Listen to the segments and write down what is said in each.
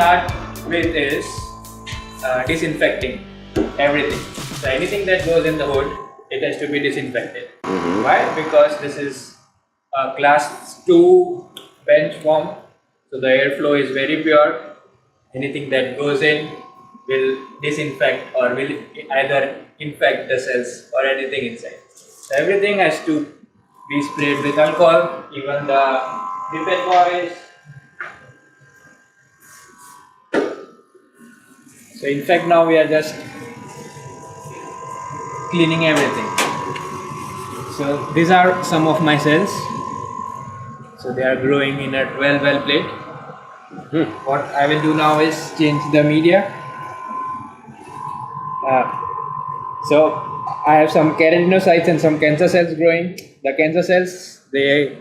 start with is disinfecting everything. So anything that goes in the hood, it has to be disinfected. Why? Because this is a class 2 bench form, so the airflow is very pure. Anything that goes in will disinfect or will either infect the cells or anything inside. So everything has to be sprayed with alcohol, even the pipette boys. So in fact now we are just cleaning everything. So these are some of my cells. So they are growing in a 12 well plate. What I will do now is change the media. So I have some keratinocytes and some cancer cells growing. The cancer cells, they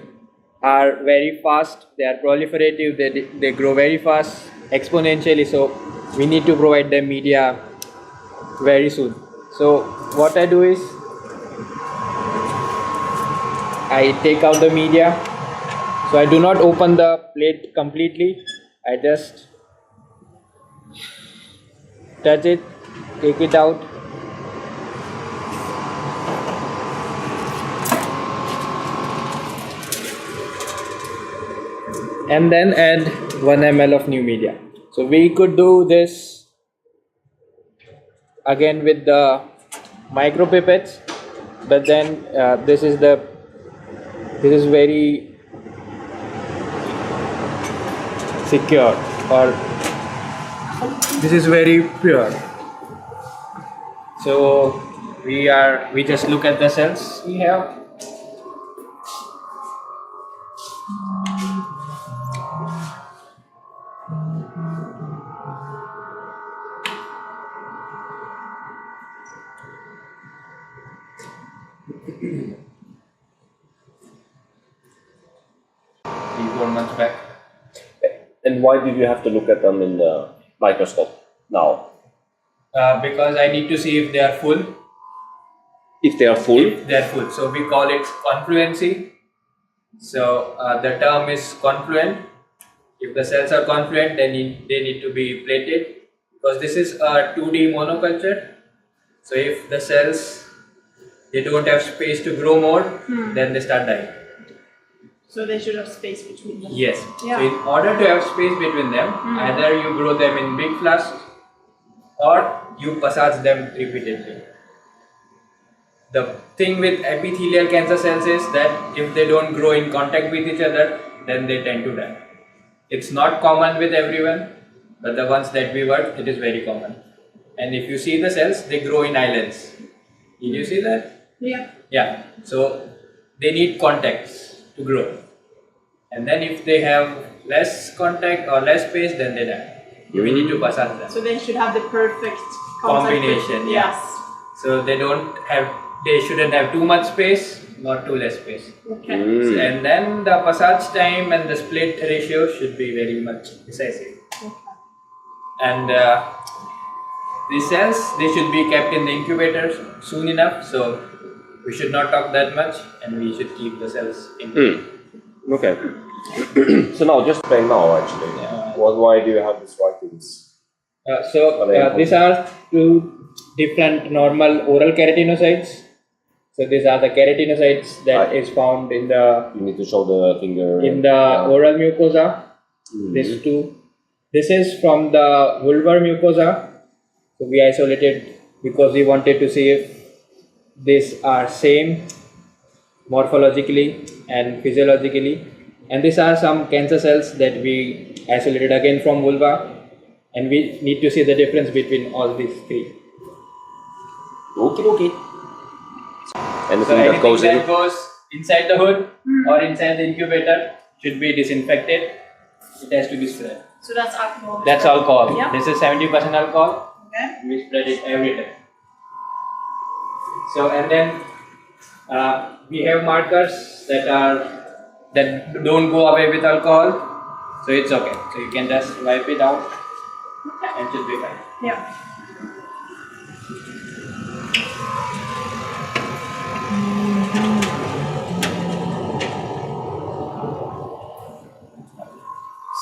are very fast, they are proliferative, they grow very fast, exponentially, so we need to provide them media very soon. So what I do is, I take out the media. So I do not open the plate completely, I just touch it, take it out. And then add 1 ml of new media. So we could do this again with the micro pipettes, but then this is very secure, or this is very pure. So we just look at the cells we have. Months back. And why did you have to look at them in the microscope now? Because I need to see if they are full. If they are full? If they are full. So we call it confluency. So the term is confluent. If the cells are confluent, then they need to be plated, because this is a 2D monoculture. So if the cells, they don't have space to grow more, then they start dying. So they should have space between them. Yes. Yeah. So in order to have space between them, either you grow them in big flasks or you passage them repeatedly. The thing with epithelial cancer cells is that if they don't grow in contact with each other, then they tend to die. It's not common with everyone, but the ones that we work, it is very common. And if you see the cells, they grow in islands. Did you see that? Yeah. Yeah. So they need contacts to grow. And then if they have less contact or less space, then they die. We need to passage them. So they should have the perfect contact Combination, with, yeah. Yes. So they shouldn't have too much space, not too less space. Okay. And then the passage time and the split ratio should be very much decisive. Okay. And the cells, they should be kept in the incubator soon enough, so we should not talk that much, and we should keep the cells in. Okay. So now, just explain now actually. Why do you have these writings? These are two different normal oral keratinocytes. So these are the keratinocytes that is found in the You need to show the finger. in the oral mucosa. These two. This is from the vulvar mucosa. So we isolated because we wanted to see if these are same morphologically and physiologically. And these are some cancer cells that we isolated again from vulva, and we need to see the difference between all these three. Okay. Anything So that anything goes in? that goes inside the hood or inside the incubator should be disinfected. It has to be spread. So that's alcohol. That's alcohol. Yeah. This is 70% alcohol. Okay. We spread it every time. So and then we have markers that don't go away with alcohol, so it's okay. So you can just wipe it out and it should be fine. Yeah.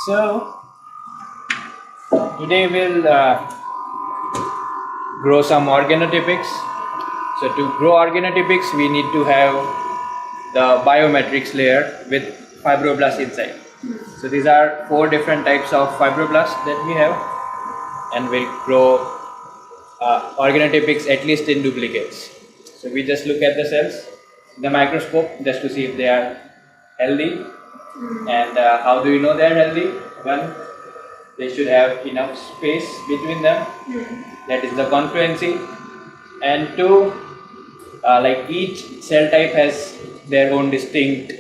So today we'll grow some organotypics. So to grow organotypics, we need to have the biomatrix layer with fibroblasts inside. So these are 4 different types of fibroblasts that we have, and we'll grow organotypics at least in duplicates. So we just look at the cells in the microscope just to see if they are healthy. And how do you know they are healthy? One, they should have enough space between them, that is the confluency. And 2, like each cell type has their own distinct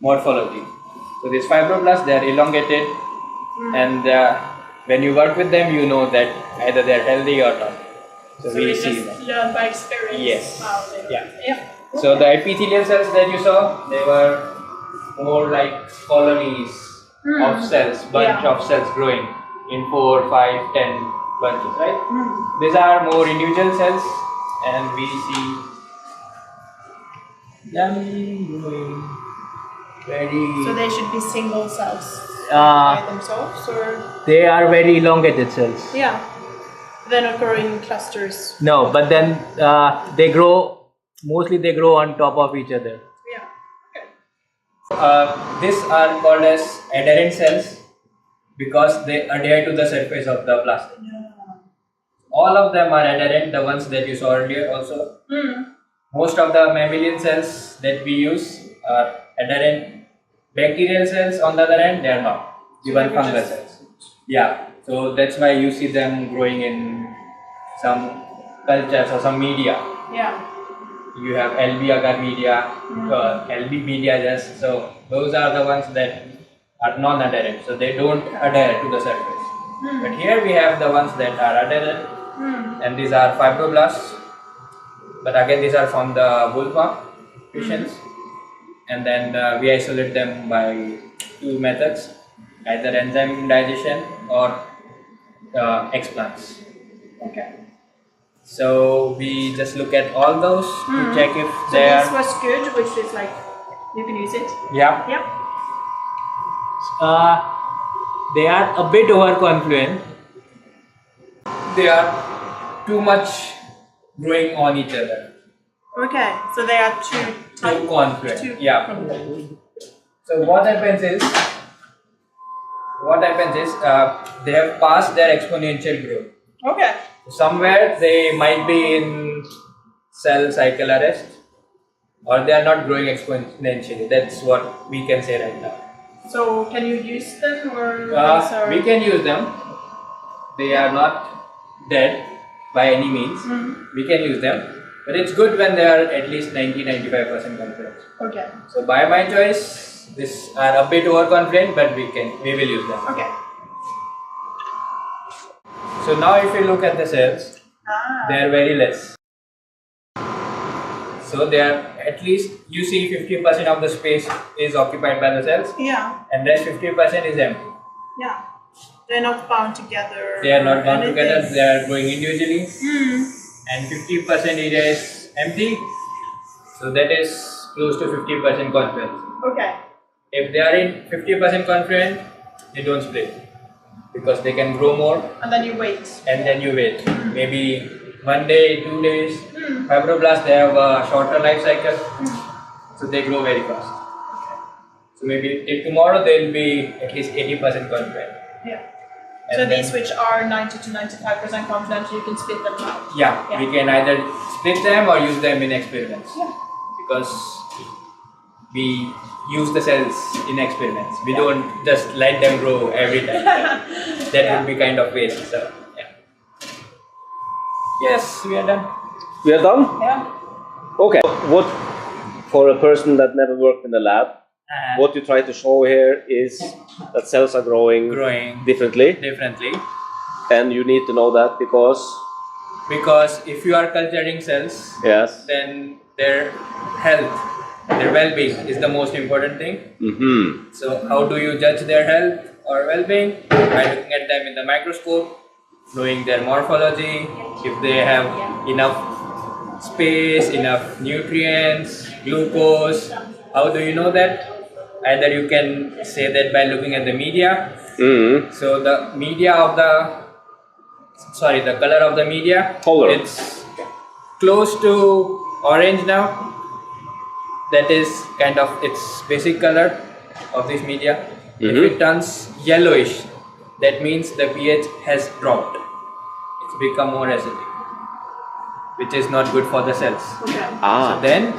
morphology. So these fibroblasts, they are elongated, and when you work with them, you know that either they are healthy or not. So we see just them. learn by experience. Yes. How they Yeah. So the epithelial cells that you saw, they were more like colonies of cells, bunch of cells growing in 4, 5, 10 bunches, right? These are more individual cells, and we see them growing very. So they should be single cells Uh, by themselves, or They are very elongated cells. yeah, they're not growing in clusters. No, but then they grow. Mostly they grow on top of each other. Yeah. Okay. These are called as adherent cells because they adhere to the surface of the plastic. All of them are adherent, the ones that you saw earlier also. Most of the mammalian cells that we use are adherent. Bacterial cells, on the other hand, they are not. Even fungal cells. Yeah, so that's why you see them growing in some cultures or some media. Yeah. You have LB agar media, LB media just, so those are the ones that are non-adherent, so they don't adhere to the surface. But here we have the ones that are adherent, and these are fibroblasts, but again these are from the vulva fissions, and then we isolate them by 2 methods, either enzyme digestion or explants. Okay. So we just look at all those to check if So they this are. was good, which is like you can use it. Yeah. Yeah. They are a bit overconfluent. They are too much growing on each other. Okay. So they are two Too confluent. two Yeah. So what happens is they have passed their exponential growth. Okay. Somewhere they might be in cell cycle arrest, or they are not growing exponentially. That's what we can say right now. So can you use them or We can use them. They are not dead by any means. We can use them, but it's good when they are at least 90-95% confident. Okay. So by my choice, these are a bit overconfident, but we will use them. Okay. So now if you look at the cells, they are very less. So they are at least, you see 50% of the space is occupied by the cells, Yeah. and rest 50% is empty. Yeah. They're not bound together. They are not or bound together, anything. they are growing individually, and 50% area is empty. So that is close to 50% confluence. Okay. If they are in 50% confluent, they don't split because they can grow more, And then you wait. and then you wait. Maybe 1 day, 2 days. Fibroblasts, they have a shorter life cycle, so they grow very fast. So maybe till tomorrow they will be at least 80% confident. Yeah. And So then- these which are 90 to 95% confident, you can split them out. Yeah, Yeah. we can either split them or use them in experiments. Yeah. Because we use the cells in experiments. We don't just let them grow every time. That would be kind of waste. So yeah. Yes, we are done. We are done? Yeah. Okay. What, for a person that never worked in the lab, what you try to show here is that cells are growing differently, and you need to know that because if you are culturing cells, yes, then their health, their well-being is the most important thing. So how do you judge their health or well-being? By looking at them in the microscope, knowing their morphology, if they have enough space, enough nutrients, glucose. How do you know that? Either you can say that by looking at the media. So the media of the sorry, the color of the media. Color. It's close to orange now. That is kind of its basic color of this media. If it turns yellowish, that means the pH has dropped. It's become more acidic, which is not good for the cells. Okay. So then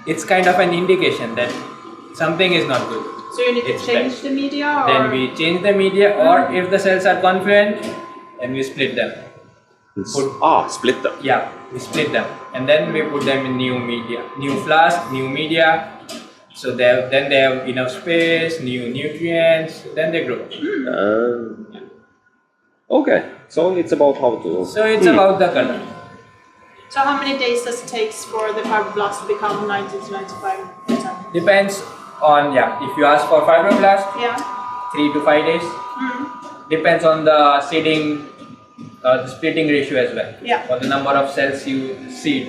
it's kind of an indication that something is not good. So you need to It's change bad. the media, or Then we change the media, or if the cells are confluent, then we split them. Split them. Yeah, we split them, and then we put them in new media, new flask, new media. So then they have enough space, new nutrients. Then they grow. Okay, so it's about how to. So it's about the color. So how many days does it take for the fibroblast to become 90 to 95%? Depends on If you ask for fibroblast, Yeah. 3 to 5 days. Depends on the seeding, the splitting ratio as well. Yeah. Or the number of cells you seed.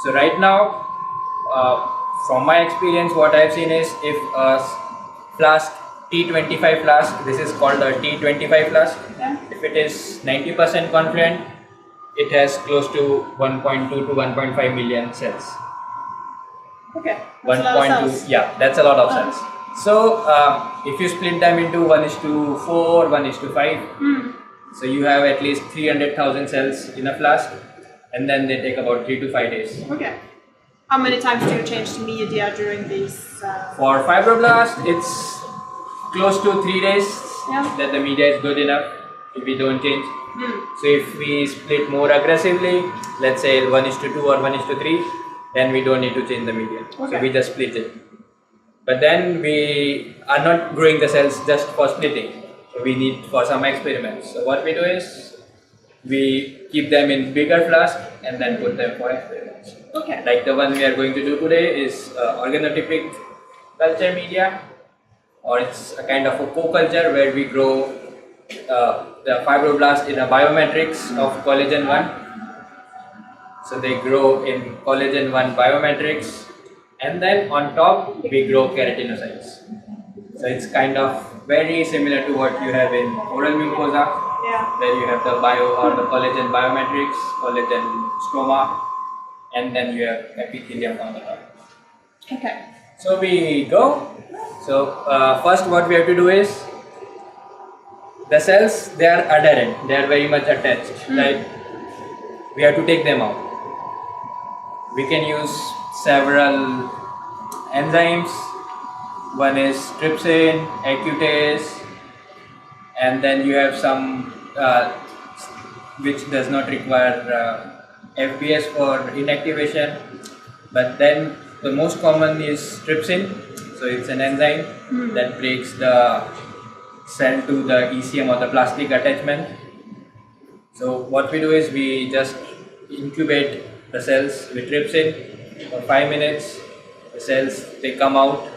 So right now, from my experience, what I've seen is if a flask T25 flask, this is called a T25 flask. Yeah. If it is 90% confluent, it has close to 1.2 to 1.5 million cells. Okay. That's a lot of 1.2, cells. yeah, that's a lot of cells. So if you split them into 1:4, 1:5, so you have at least 300,000 cells in a flask, and then they take about 3 to 5 days. Okay. How many times do you change the media during these? For fibroblast, it's close to 3 days Yeah. that the media is good enough if we don't change. So if we split more aggressively, let's say 1:2 or 1:3, then we don't need to change the media. So Okay. we just split it. But then we are not growing the cells just for splitting. So we need for some experiments. So what we do is we keep them in bigger flask and then put them for experiments. Okay. Like the one we are going to do today is organotypic culture media, or it's a kind of a co-culture where we grow the fibroblast in a biomatrix of collagen 1. So they grow in collagen 1 biomatrix, and then on top we grow keratinocytes. So it's kind of very similar to what you have in oral mucosa, Yeah. where you have the the collagen biomatrix, collagen stroma, and then you have epithelium on the top. Okay. So we go. So first what we have to do is, the cells, they are adherent, they are very much attached, right? We have to take them out. We can use several enzymes. One is trypsin, acutase, and then you have some which does not require FBS for inactivation, but then the most common is trypsin. So it's an enzyme that breaks the cell to the ECM or the plastic attachment. So what we do is we just incubate the cells with trypsin for 5 minutes. The cells, they come out,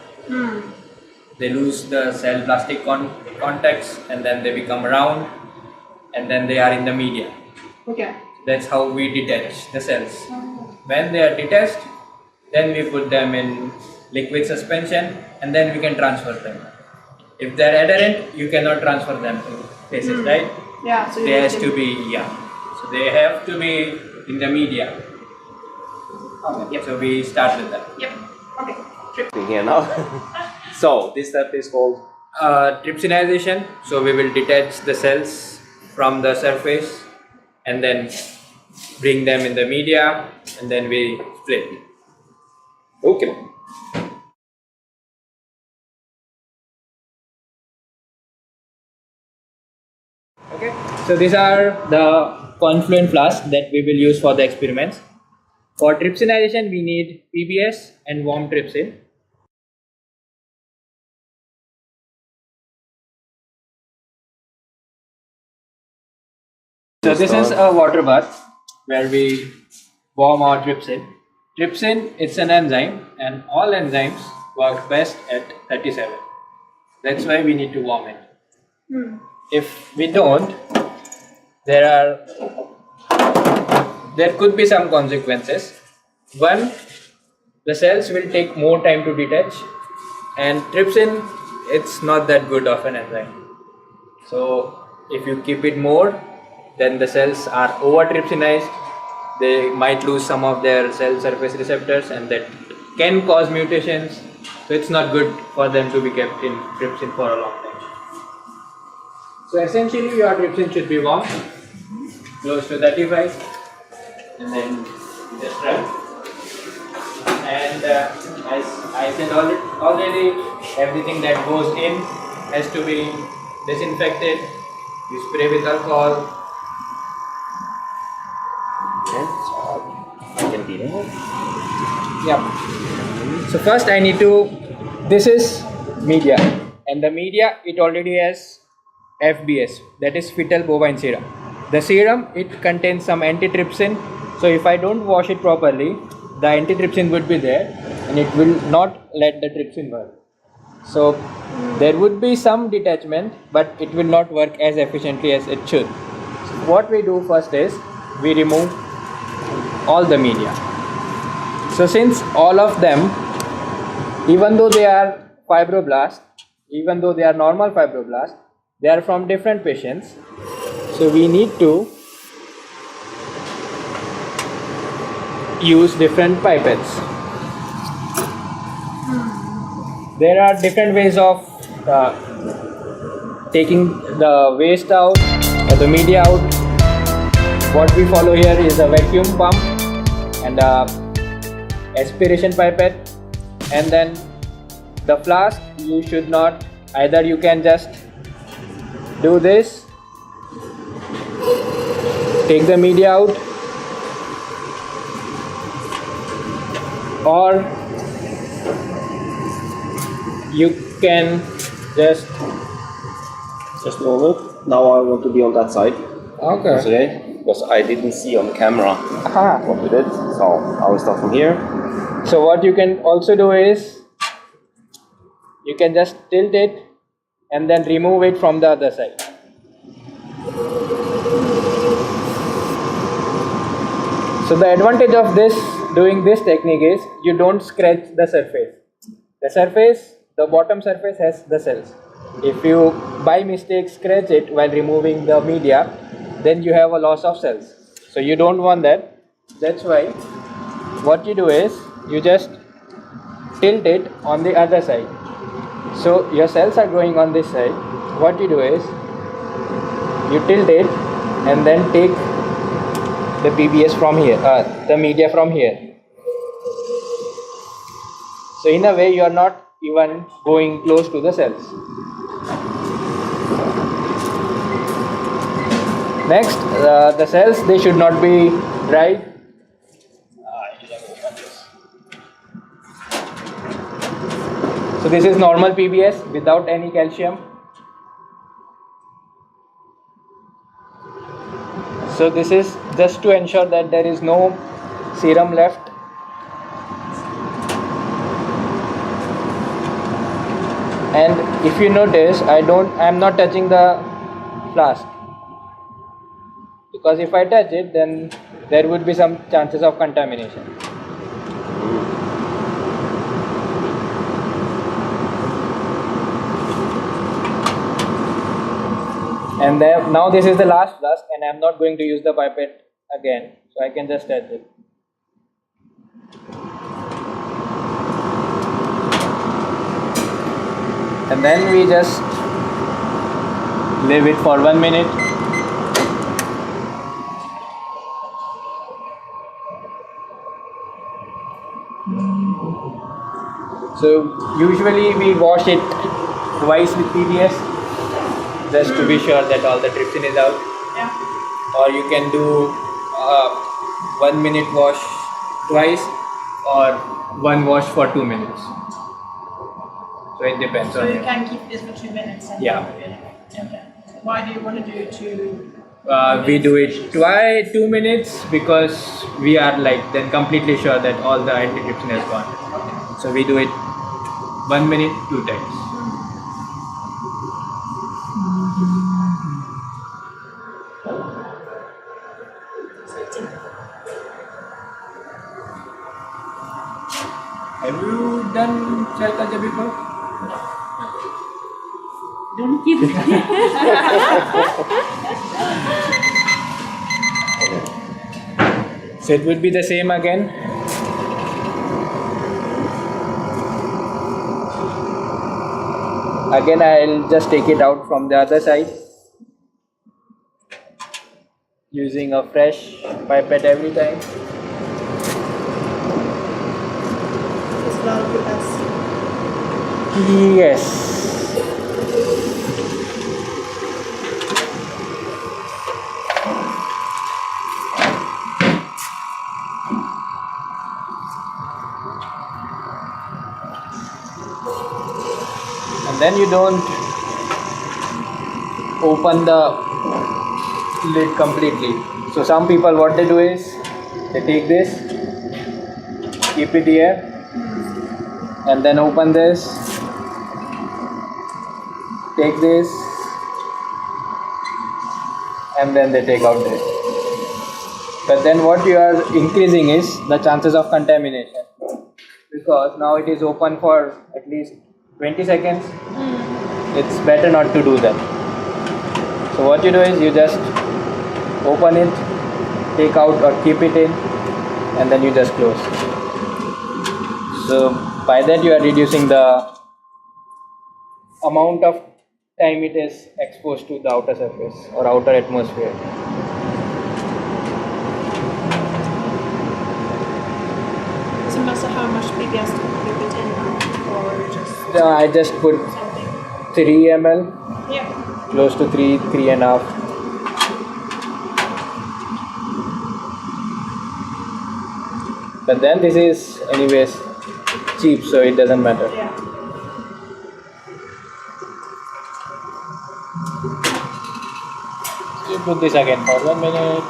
they lose the cell plastic contacts, and then they become round, and then they are in the media. Okay. That's how we detach the cells. When they are detached, then we put them in liquid suspension, and then we can transfer them. If they are adherent, you cannot transfer them to faces, right? Yeah. So you They need has to be, so they have to be in the media. Okay. Yep. So we start with that. Yep. Okay. Here now. So this step is called. Trypsinization. So we will detach the cells from the surface and then bring them in the media, and then we split. Okay. Okay. So these are the confluent flasks that we will use for the experiments. For trypsinization, we need PBS and warm trypsin. So this is a water bath where we warm our trypsin. Trypsin, it's an enzyme, and all enzymes work best at 37. That's why we need to warm it. If we don't, there could be some consequences. One, the cells will take more time to detach, and trypsin, it's not that good of an enzyme. So If you keep it more, then the cells are over trypsinized. They might lose some of their cell surface receptors, and that can cause mutations. So it's not good for them to be kept in trypsin for a long time. So essentially your trypsin should be warm, close to 35, and then just run. And as I said already, everything that goes in has to be disinfected. You spray with alcohol. I can be there. Yeah. So first I need to, this is media, and the media, it already has FBS, that is fetal bovine serum. The serum, it contains some antitrypsin, so if I don't wash it properly, the antitrypsin would be there and it will not let the trypsin work. So there would be some detachment, but it will not work as efficiently as it should. So what we do first is we remove all the media. So since all of them, even though they are fibroblasts, even though they are normal fibroblasts, they are from different patients. So we need to use different pipettes. There are different ways of taking the waste out or the media out. What we follow here is a vacuum pump and a aspiration pipette, and then the flask, you should not, either you can just do this, take the media out, or you can just a moment. Now I want to be on that side. okay. Because I didn't see on camera what we did. So I will start from here. So what you can also do is you can just tilt it and then remove it from the other side. So the advantage of doing this technique is you don't scratch the surface. The surface, the bottom surface has the cells. If you by mistake scratch it while removing the media, then you have a loss of cells. So you don't want that. That's why what you do is you just tilt it on the other side. So your cells are growing on this side. What you do is you tilt it and then take the PBS from here, the media from here. So in a way you are not even going close to the cells. Next, the cells, they should not be dry. So this is normal PBS without any calcium. So this is just to ensure that there is no serum left. And if you notice, I am not touching the flask, because if I touch it, then there would be some chances of contamination. And now this is the last flask, and I am not going to use the pipette again, so I can just touch it. And then we just leave it for 1 minute. So usually we wash it twice with PBS, just to be sure that all the trypsin is out. Yeah. Or you can do 1 minute wash twice, or one wash for 2 minutes. So it depends So on you you. can keep this for 2 minutes and Yeah. Okay. Why do you want to do 2? We do it 2 minutes because we are then completely sure that all the antitrypsin has gone. Okay. So we do it 1 minute 2 times. Have you done cell culture before? Don't give it. So it would be the same again. Again, I'll just take it out from the other side using a fresh pipette every time. It's a lot of capacity. Yes. And then you don't open the lid completely. So some people, what they do is they take this, keep it here, and then open this, take this, and then they take out this. But then what you are increasing is the chances of contamination, because now it is open for at least 20 seconds. It's better not to do that. So what you do is you just open it, take out or keep it in, and then you just close. So by that you are reducing the amount of time it is exposed to the outer surface or outer atmosphere. Does it matter how much BBS to keep it in, or just I just put something? 3 ml, Yeah. close to 3.5. But then this is anyways cheap, so it doesn't matter. Yeah. You put this again for 1 minute.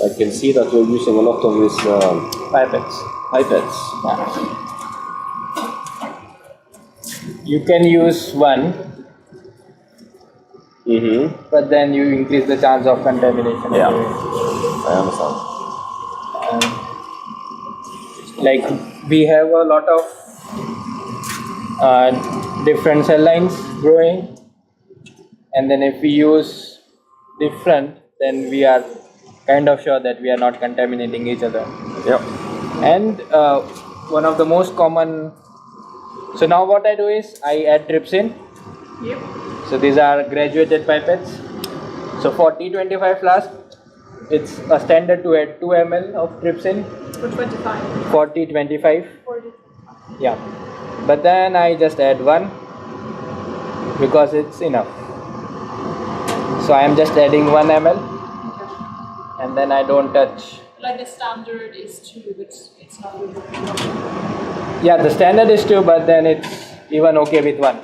I can see that you're using a lot of these Pipettes. pipettes. You can use one, but then you increase the chance of contamination. Yeah. anyway. I understand. Like we have a lot of different cell lines growing, and then if we use different, then we are kind of sure that we are not contaminating each other. Yep. And one of the most common, so now what I do is I add trypsin. Yep. So these are graduated pipettes. So for T25 flask, it's a standard to add 2 ml of trypsin. For 25. For T25, 40. yeah. But then I just add 1 because it's enough. So I am just adding 1 ml, and then I don't touch. Like the standard is 2, but it's not really. Yeah, the standard is 2, but then it's even okay with 1.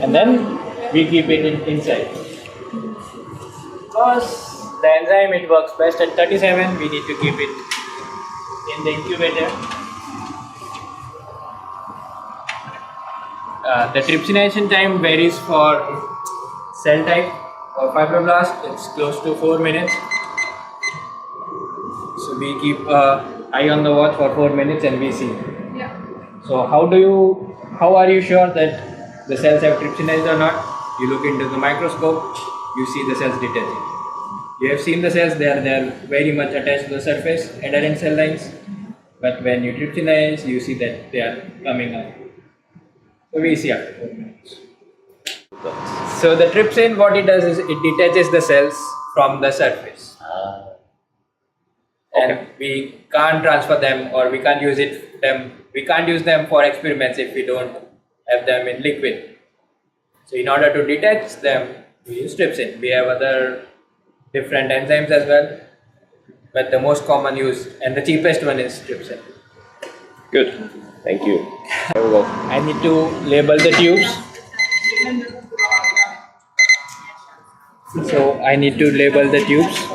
And then we keep it inside. Because the enzyme, it works best at 37, we need to keep it in the incubator. The trypsination time varies for cell type. For fibroblast, it's close to 4 minutes. So we keep eye on the watch for 4 minutes and we see. Yeah. So how are you sure that the cells have trypsinized or not? You look into the microscope, you see the cells detaching. You have seen the cells, they are very much attached to the surface, adherent cell lines. But when you trypsinize, you see that they are coming out. So we see after 4 minutes. that? So the trypsin, what it does is it detaches the cells from the surface. And we can't transfer them, or we can't use we can't use them for experiments if we don't have them in liquid. So in order to detach them, we use trypsin. We have other different enzymes as well, but the most common use and the cheapest one is trypsin. Good. Thank you. There we go. I need to label the tubes. So I need to label the tubes.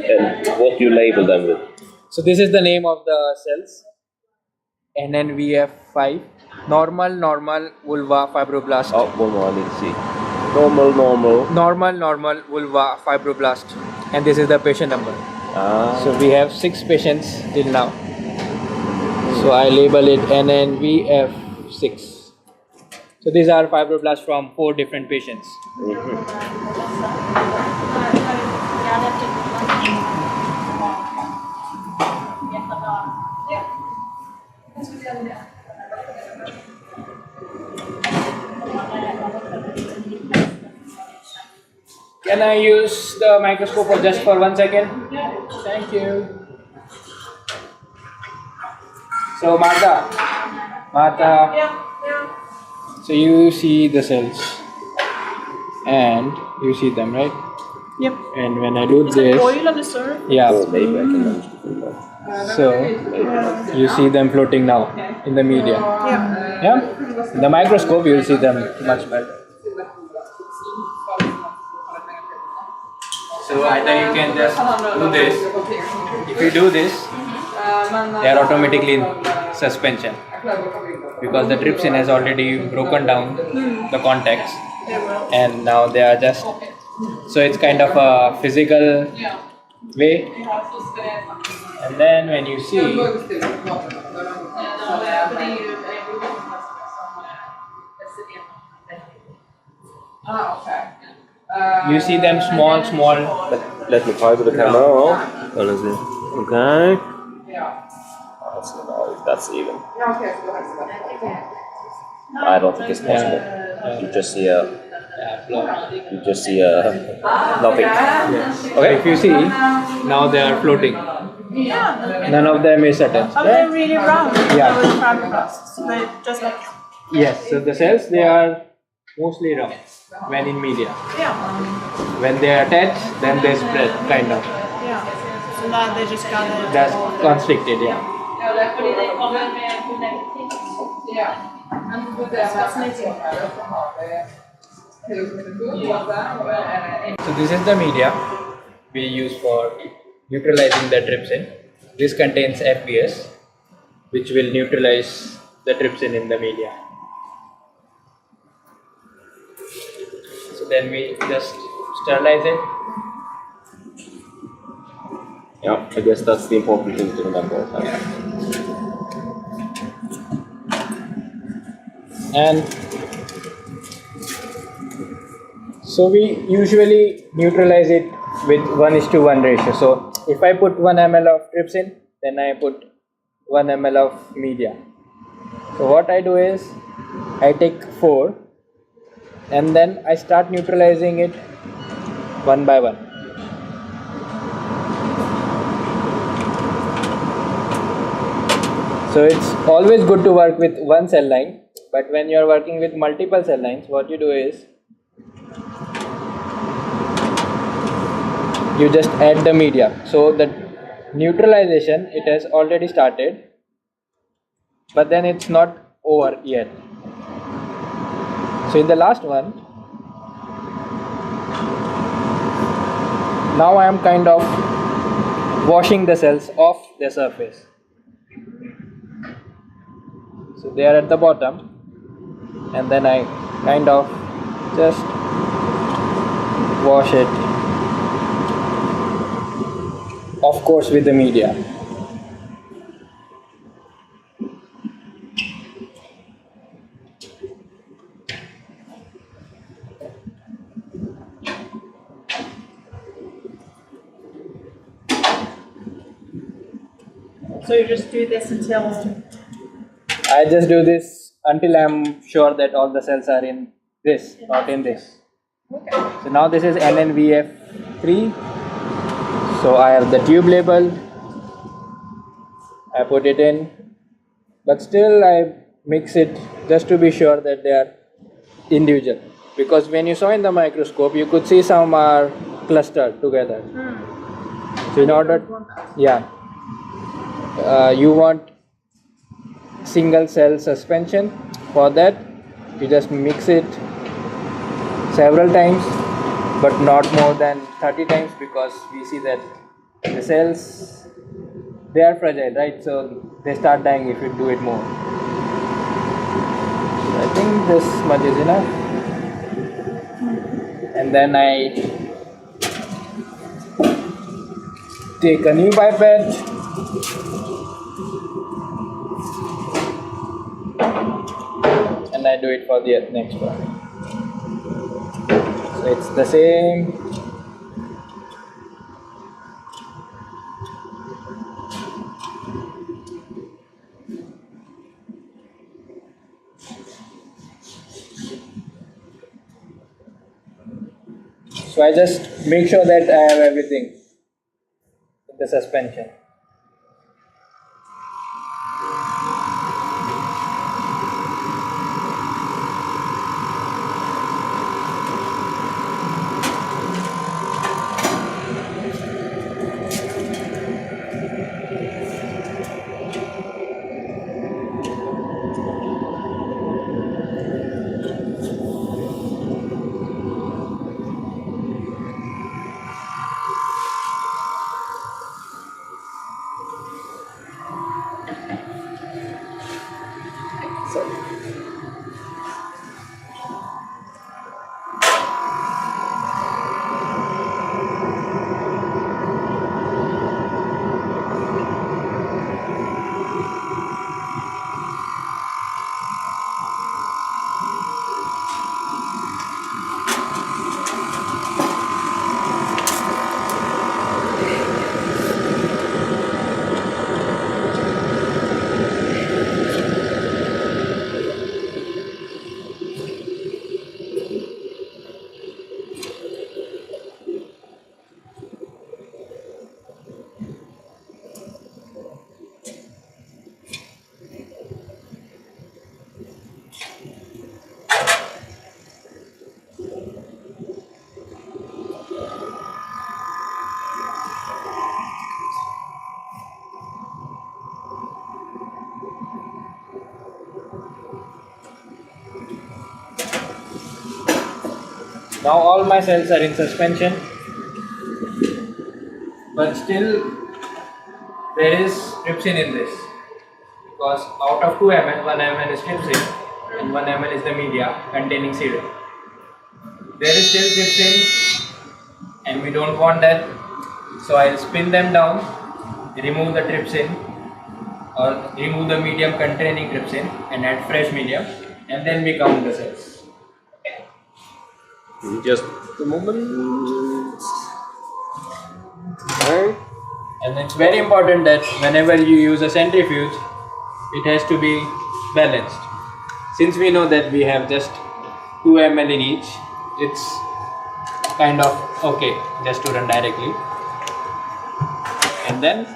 And what you label them with? So this is the name of the cells. NNVF5. Normal, vulva, fibroblast. Oh, one more, I need to see. Normal. Normal, vulva, fibroblast. And this is the patient number. So we have 6 patients till now. So I label it NNVF6. So these are fibroblasts from 4 different patients. Can I use the microscope for just for 1 second? Thank you. So Martha. So you see the cells and you see them, right? Yep. And when I do this, Oil on the surface. yeah. Oh, maybe I can manage to fill that. So you see them floating now in the media. Yeah. Yeah. In the microscope, you will see them much better. So either you can just do this. If you do this, they are automatically in suspension because the trypsin has already broken down the contacts, and now they are just. So it's kind of a physical way. And then when you see, you see them small. Let me try with the camera. Honestly. Okay. Let's see now if that's even. I don't think it's possible. You just see nothing. Okay. If you see, now they are floating. None of them is attached. Oh, they're really round. Yeah. With fibroblasts. So they just like. Yes. So the cells, they are mostly round when in media. Yeah. When they are attached, then they spread, kind of. Yeah. So now they just got it. That's constricted, yeah. So this is the media we use for neutralizing the trypsin. This contains FBS, which will neutralize the trypsin in the media. So then we just sterilize it. Yeah, I guess that's the important thing to remember. And so we usually neutralize it with 1:1 ratio. So if I put 1 ml of trypsin, then I put 1 ml of media. So what I do is I take 4 and then I start neutralizing it one by one. So it's always good to work with one cell line, but when you are working with multiple cell lines, what you do is you just add the media. So the neutralization, it has already started, but then it's not over yet. So in the last one, now I am kind of washing the cells off the surface. So they are at the bottom, and then I kind of just wash it, of course with the media. So you just do this until. I just do this until I'm sure that all the cells are in this, not in this. Okay. So now this is NNVF3. So I have the tube label. I put it in, but still I mix it just to be sure that they are individual. Because when you saw in the microscope, you could see some are clustered together. So in order, you want single cell suspension. For that, you just mix it several times, but not more than 30 times, because we see that the cells, they are fragile, right? So they start dying if you do it more. I think this much is enough. And then I take a new pipette. And I do it for the next one. So it's the same. So I just make sure that I have everything in the suspension. Now all my cells are in suspension, but still there is trypsin in this, because out of 2 ml, 1 ml is trypsin and 1 ml is the media containing serum. There is still trypsin and we don't want that, so I'll spin them down, remove the trypsin or remove the medium containing trypsin and add fresh medium, and then we count the cells. Just a moment. Right. And it's very important that whenever you use a centrifuge, it has to be balanced. Since we know that we have just 2 ml in each, it's kind of okay just to run directly. And then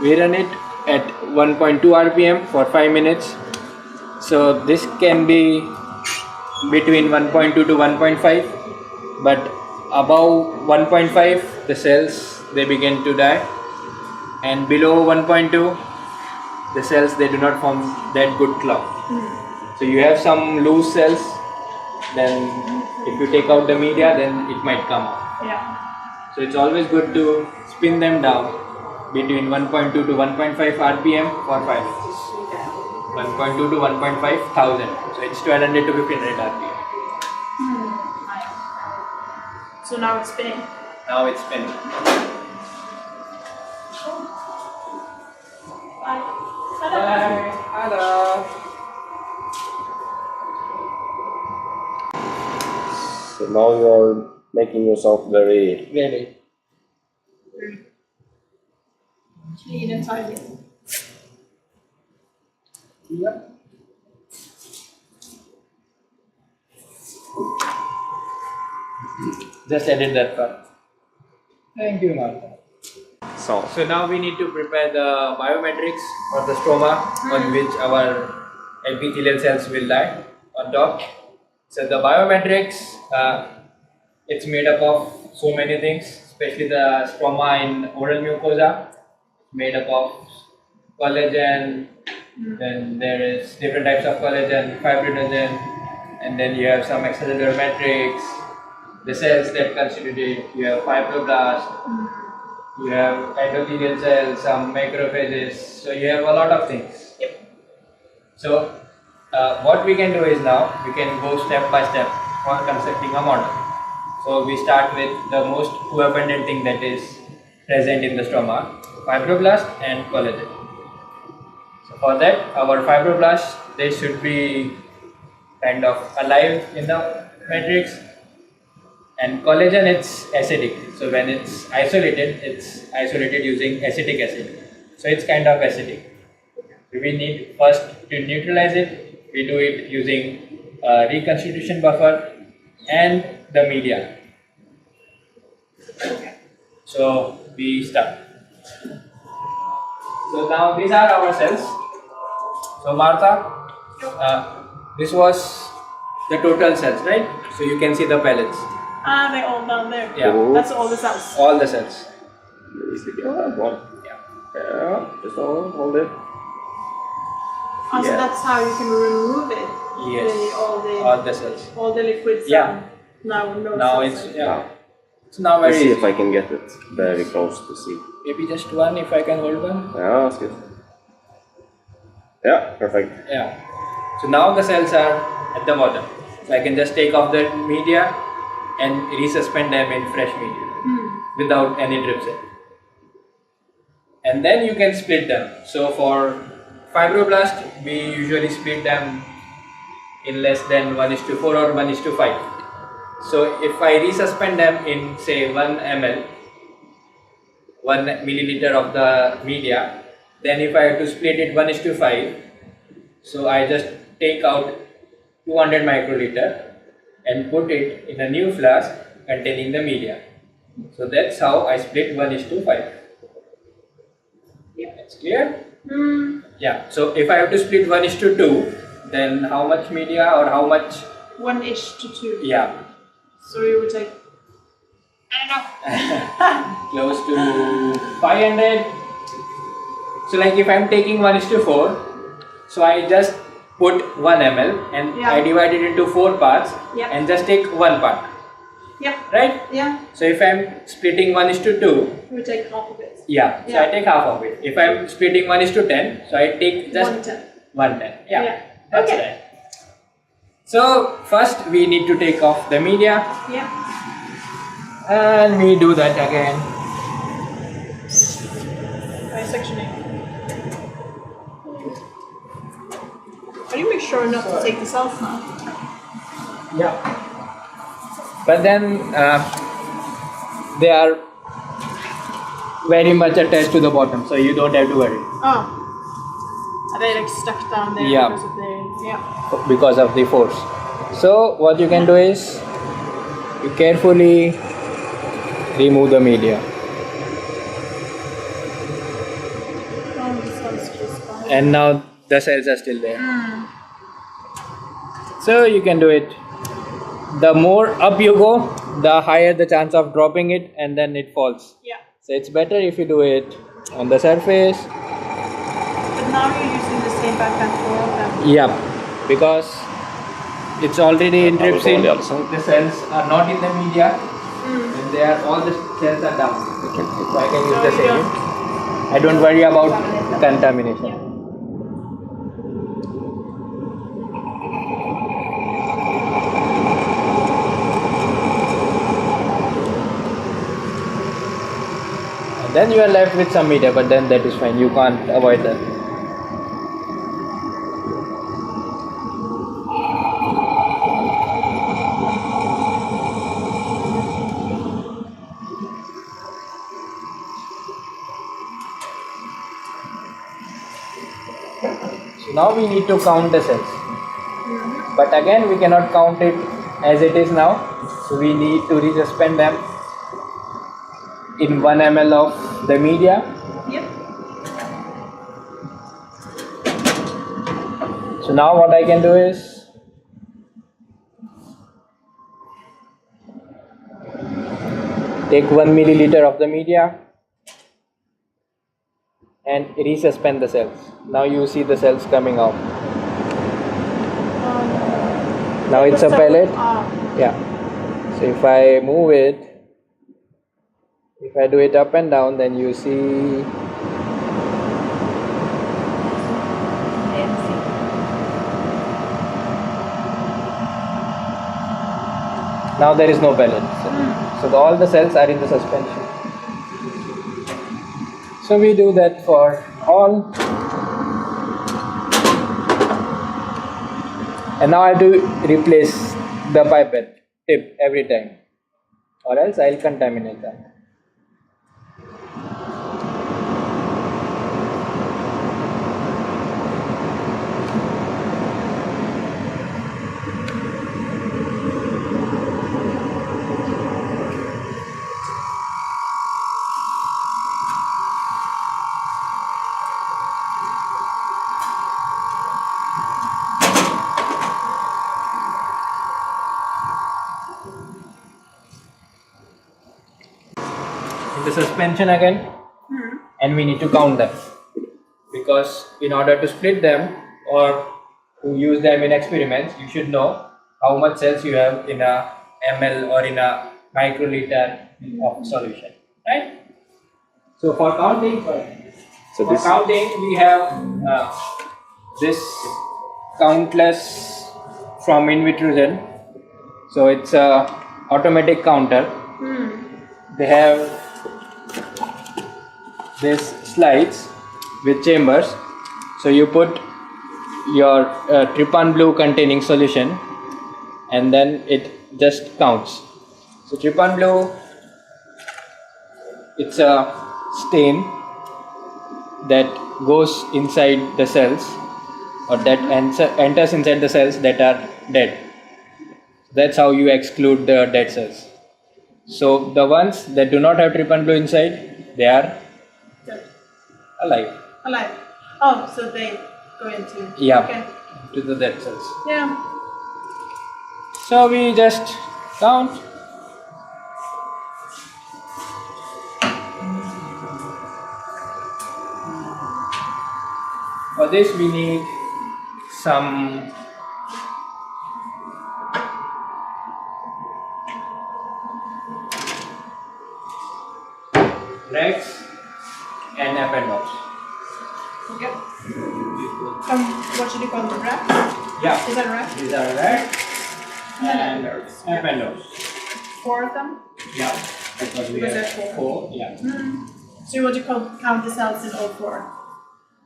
we run it at 1.2 rpm for 5 minutes. So this can be between 1.2 to 1.5. But above 1.5 the cells, they begin to die, and below 1.2 the cells, they do not form that good clot. So you have some loose cells, then if you take out the media, then it might come out. Yeah. So it's always good to spin them down between 1.2 to 1.5 rpm for 5 minutes. 1.2 to 1.5 thousand, so it's 1200 to 1500 rpm. So now it's spinning. Now it's spinning. Bye. Bye. Hello. So now you are making yourself very Really. Clean and tidy. Yep. Just edit that part. Thank you, Martha. So now we need to prepare the biometrics or the stroma on which our epithelial cells will lie on top. So the biometrics, it's made up of so many things, especially the stroma in oral mucosa, made up of collagen, then there is different types of collagen, fibrinogen, and then you have some extracellular matrix, the cells that constitute it, you have fibroblast, you have endothelial cells, some macrophages, so you have a lot of things. Yep. So what we can do is now, we can go step by step for constructing a model. So we start with the most abundant thing that is present in the stroma, fibroblast and collagen. So for that, our fibroblasts, they should be kind of alive in the matrix, and collagen, it's acidic. So when it's isolated using acetic acid. So it's kind of acidic. We need first to neutralize it. We do it using reconstitution buffer and the media. So we start. So now these are our cells. So Martha, this was the total cells, right? So you can see the pellets. Ah, they're all down there. Yeah. That's all the cells. All the cells. Yeah, just hold it. Oh, so Yeah. that's how you can remove it. Yes. All the cells. all the liquids. Yeah. Now no Now cells. it's It's now very Let's see easy. if I can get it very close to see. Maybe just one if I can hold one. Yeah, that's good. Yeah, perfect. Yeah. So now the cells are at the bottom. So I can just take off the media and resuspend them in fresh media without any drip set. And then you can split them. So for fibroblast, we usually split them in less than 1:4 or 1:5. So if I resuspend them in say 1 ml, 1 milliliter of the media, then if I have to split it 1:5, so I just take out 200 microliter and put it in a new flask containing the media. So that's how I split 1:5. Yeah, it's clear? Yeah, so if I have to split 1:2, then how much media or how much? 1-ish to 2. Yeah, So you would take, I don't know. close to 500. So like if I'm taking 1:4, so I just put 1 ml and I divide it into 4 parts and just take 1 part. Yep. Right? Yeah. So if I'm splitting 1:2, We take half of it. yeah, so I take half of it. If I'm splitting 1:10, so I take just 1/10. 1/10. Yeah, Yeah. that's Okay. right. So first we need to take off the media Yeah. and we do that again. By sectioning. How do you make sure not to take the cells now? Yeah. But then they are very much attached to the bottom, so you don't have to worry Oh. Are they like stuck down there Yeah. because of the because of the force. So what you can do is you carefully remove the media, Oh, the cells just gone. and now the cells are still there. So you can do it. The more up you go, the higher the chance of dropping it, and then it falls. Yeah. So it's better if you do it on the surface. But now you're using the same backhand for all of them. Yeah, because it's already in I will go on trypsin. the other side. The cells are not in the media, and they are all the cells are down. So I can use So the you same. don't- I don't worry about contamination. And then you are left with some media, but then that is fine. You can't avoid that. So now we need to count the cells. But again, we cannot count it as it is now. So we need to resuspend them in 1 ml of the media. Yep. So now what I can do is take 1 milliliter of the media and resuspend the cells. Now you see the cells coming out. Now it's a pellet. Yeah. So if I move it, if I do it up and down, then you see now there is no pellet. So all the cells are in the suspension. So we do that for all. And now I have to replace the pipette tip every time, or else I'll contaminate them. The suspension again, and we need to count them, because in order to split them or to use them in experiments, you should know how much cells you have in a ml or in a microliter of solution, right? So for counting, we have this countless from Invitrogen. So it's a automatic counter. They have these slides with chambers. So you put your trypan blue containing solution, and then it just counts. So trypan blue, it's a stain that goes inside the cells, or that enters inside the cells that are dead. That's how you exclude the dead cells. So the ones that do not have trypan blue inside, they are alive. Alive. Oh, so they go into. Yeah. Okay. To the dead cells. Yeah. So we just count. For this we need some racks and appendops. Yep. What should you call them? Rack? Yeah. Is that a rack? These are racks and appendops. 4 of them? Yeah. Because we Was have there 4? 4. Yeah. So you want to count the cells in all 4?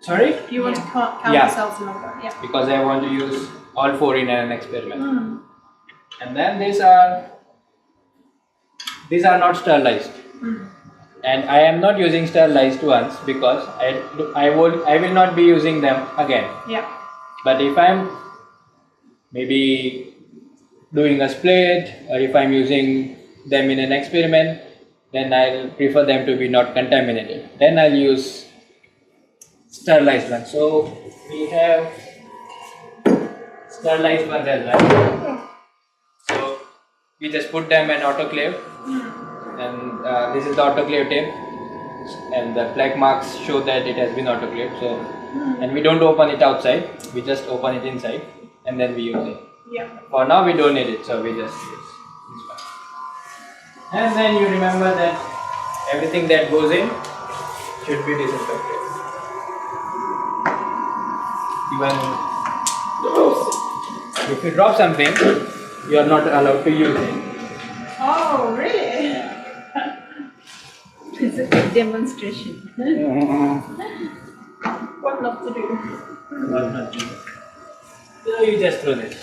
Sorry? You want to count Yeah. the cells in all 4? Yeah. Because I want to use all 4 in an experiment. And then these are not sterilized. And I am not using sterilized ones because I will not be using them again. Yeah. But if I'm maybe doing a split, or if I'm using them in an experiment, then I'll prefer them to be not contaminated. Then I'll use sterilized ones. So we have sterilized ones as well. So we just put them in autoclave, and this is the autoclave tape, and the black marks show that it has been autoclaved. So, and we don't open it outside; we just open it inside, and then we use it. Yeah. For now, we don't need it, so we just use this one. And then you remember that everything that goes in should be disinfected. Even if you drop something, you are not allowed to use it. Oh, really? It's a good demonstration. What not to do? What not to do. So you just throw this.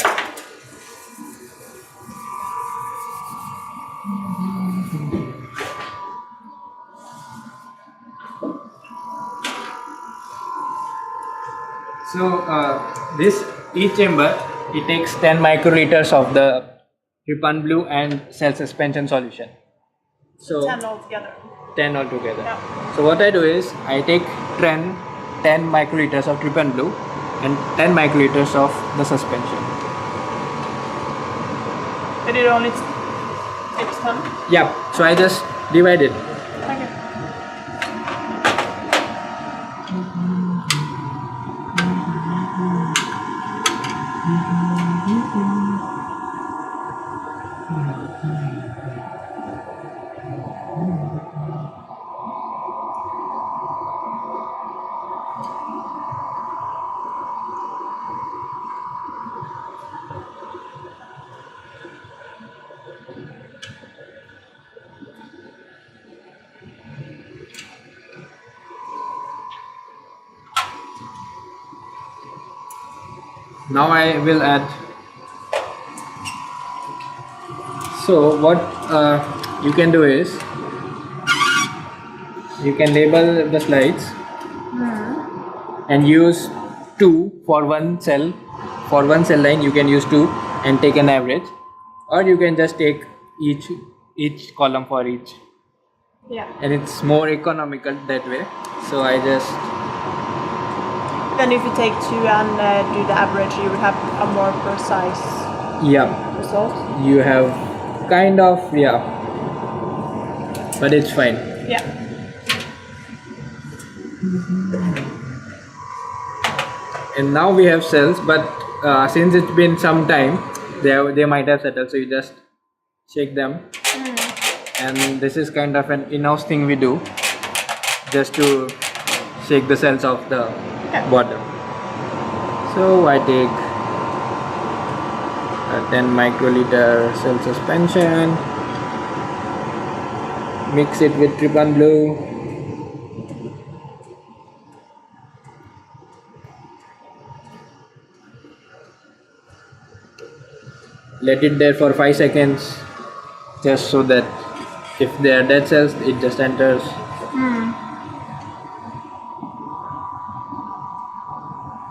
So this each chamber, it takes 10 microliters of the Trypan Blue and cell suspension solution. So 10 altogether. 10 altogether. Yeah. So what I do is I take 10 microliters of Trypan Blue and 10 microliters of the suspension. But it only takes 10? Yeah, so I just divide it. Okay. Now I will add. So what you can do is you can label the slides and use 2 for one cell. For one cell line you can use 2 and take an average, or you can just take each column for each, Yeah. and it's more economical that way. So I just Then if you take 2 and do the average, you would have a more precise result. you have kind of, but it's fine. Yeah. And now we have cells, but since it's been some time, they might have settled, so you just shake them. And this is kind of an in-house thing we do, just to shake the cells off the bottom. So I take a 10 microliter cell suspension, mix it with Trypan Blue, let it there for 5 seconds, just so that if they are dead cells, it just enters.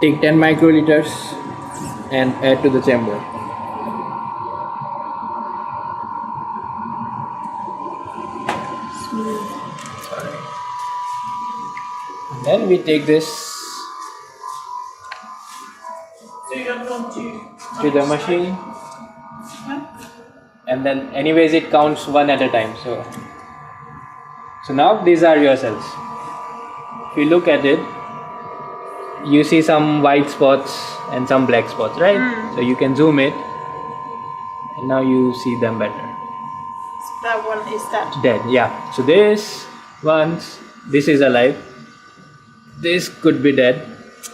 Take 10 microliters and add to the chamber. And then we take this So you don't want to the machine, and then anyways it counts one at a time. So now these are your cells. If you look at it, you see some white spots and some black spots, right? So you can zoom it, and now you see them better. So that one is dead. Dead, yeah. So this is alive. This could be dead.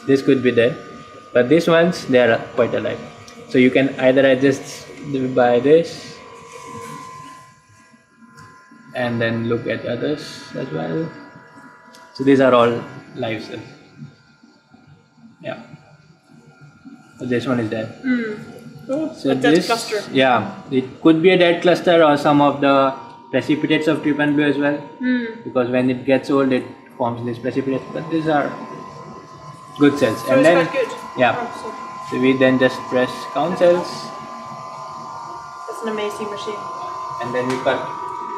This could be dead. But these ones, they are quite alive. So you can either adjust by this, and then look at others as well. So these are all live cells. Yeah. So this one is dead. So a dead cluster. Yeah, it could be a dead cluster or some of the precipitates of Trypan Blue as well. Because when it gets old, it forms this precipitate. But these are good cells. So and it's then quite good. yeah. So we then just press count cells, That's an amazing machine. and then we cut.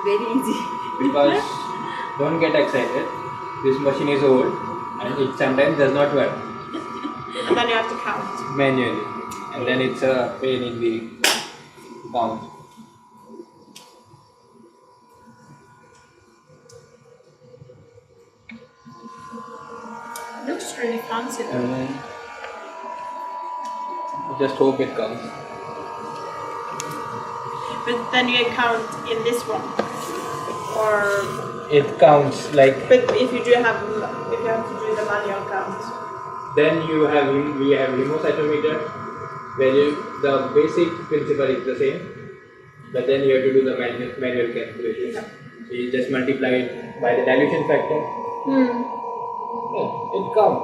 Very easy. Because don't get excited. This machine is old and it sometimes does not work And then you have to count. manually, and then it's a pain in the count. Looks really fancy though. And then just hope it comes. But then you count in this one. Or It counts like, but if you have to do the manual count. then we have remote cytometer where the basic principle is the same, but then you have to do the manual calculation. Yeah. So you just multiply it by the dilution factor. Yeah, it counts.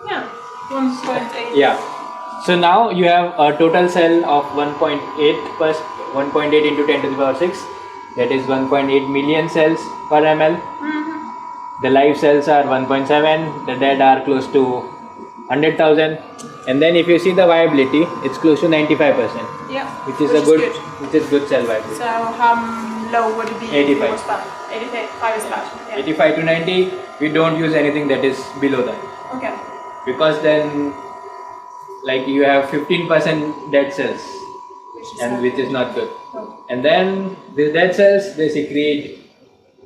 Yeah. 1.8. Yeah. So now you have a total cell of 1.8 per 1.8 into 10 to the power 6. That is 1.8 million cells per ml. The live cells are 1.7. The dead are close to 100,000, and then if you see the viability, it's close to 95%, Yeah. which is good cell viability. So how low would it be? 85. For span? 85 is bad. Yeah. 85 to 90, we don't use anything that is below that, Okay. because then like you have 15% dead cells, which is not good. No. And then the dead cells, they secrete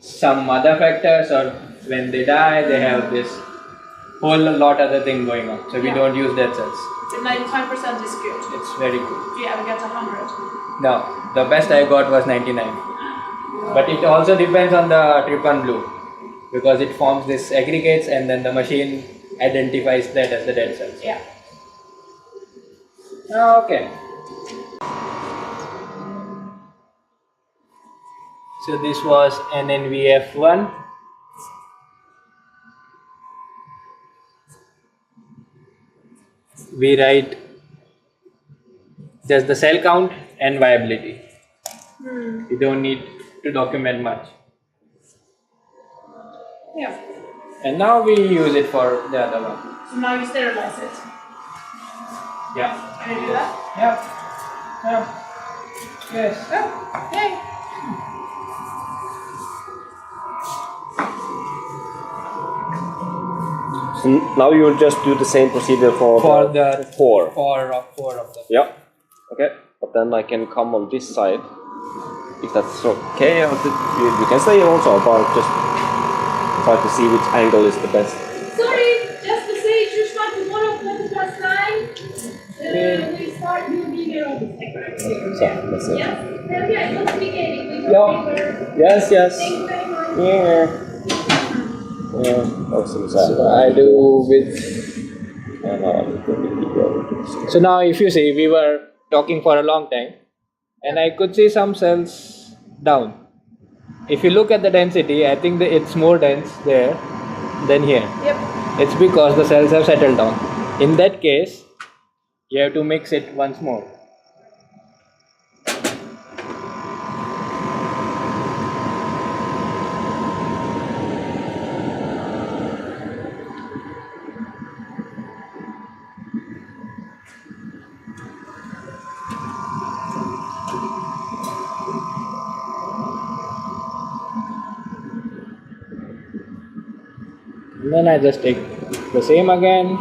some other factors, or when they die they have this whole lot other thing going on, so we Yeah. don't use dead cells. So 95% is good. It's very good. Do you ever get 100? No, the best I got was 99, but it also depends on the trypan blue, because it forms this aggregates and then the machine identifies that as the dead cells. Yeah. Okay. So this was NNVF1. We write just the cell count and viability. We don't need to document much. Yeah. And now we use it for the other one. So now you sterilize it. Yeah. Can you do that? Yeah. Yeah. Yes. Oh, yay. So now you will just do the same procedure for the four. Four of them. Yeah. Okay. But then I can come on this side, if that's okay. Or you can stay also, but just try to see which angle is the best. Sorry, just to say, just like tomorrow, 9:20. We start new video on the second. So that's it. Yes? Okay, let's begin. We Yeah. go paper. Yes. Yes. Thank you very much. Yeah. Yeah. Awesome. So I do with. So now if you see, we were talking for a long time and I could see some cells down. If you look at the density, I think that it's more dense there than here. Yep. It's because the cells have settled down. In that case, you have to mix it once more. And then I just take the same again,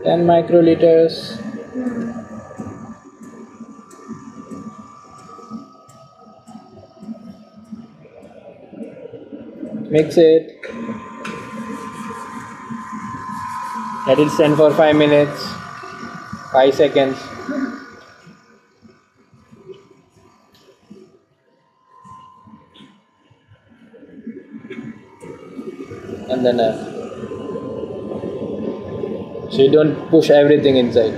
10 microliters. Mix it. Let it stand for 5 minutes, 5 seconds. And then so you don't push everything inside,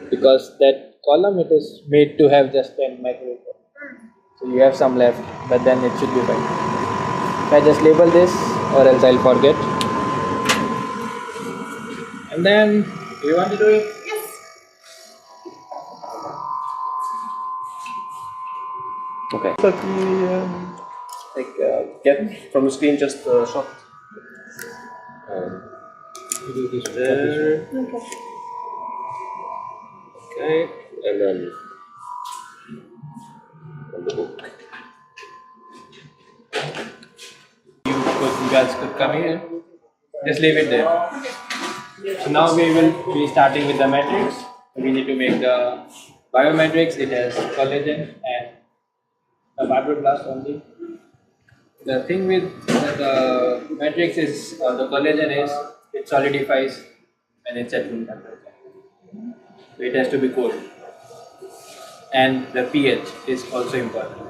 because that column, it is made to have just 10 microliter. So you have some left, but then it should be fine. I just label this, or else I'll forget. And then, do you want to do it? Yes. Okay. So get from the screen just a shot. You do this there. Okay. Okay, and then on the book. You guys could come here. Just leave it there. So now we will be starting with the matrix. We need to make the biomatrix. It has collagen and a fibroblast only. The thing with the matrix is, the collagen is, it solidifies when it's at room temperature. So it has to be cold. And the pH is also important.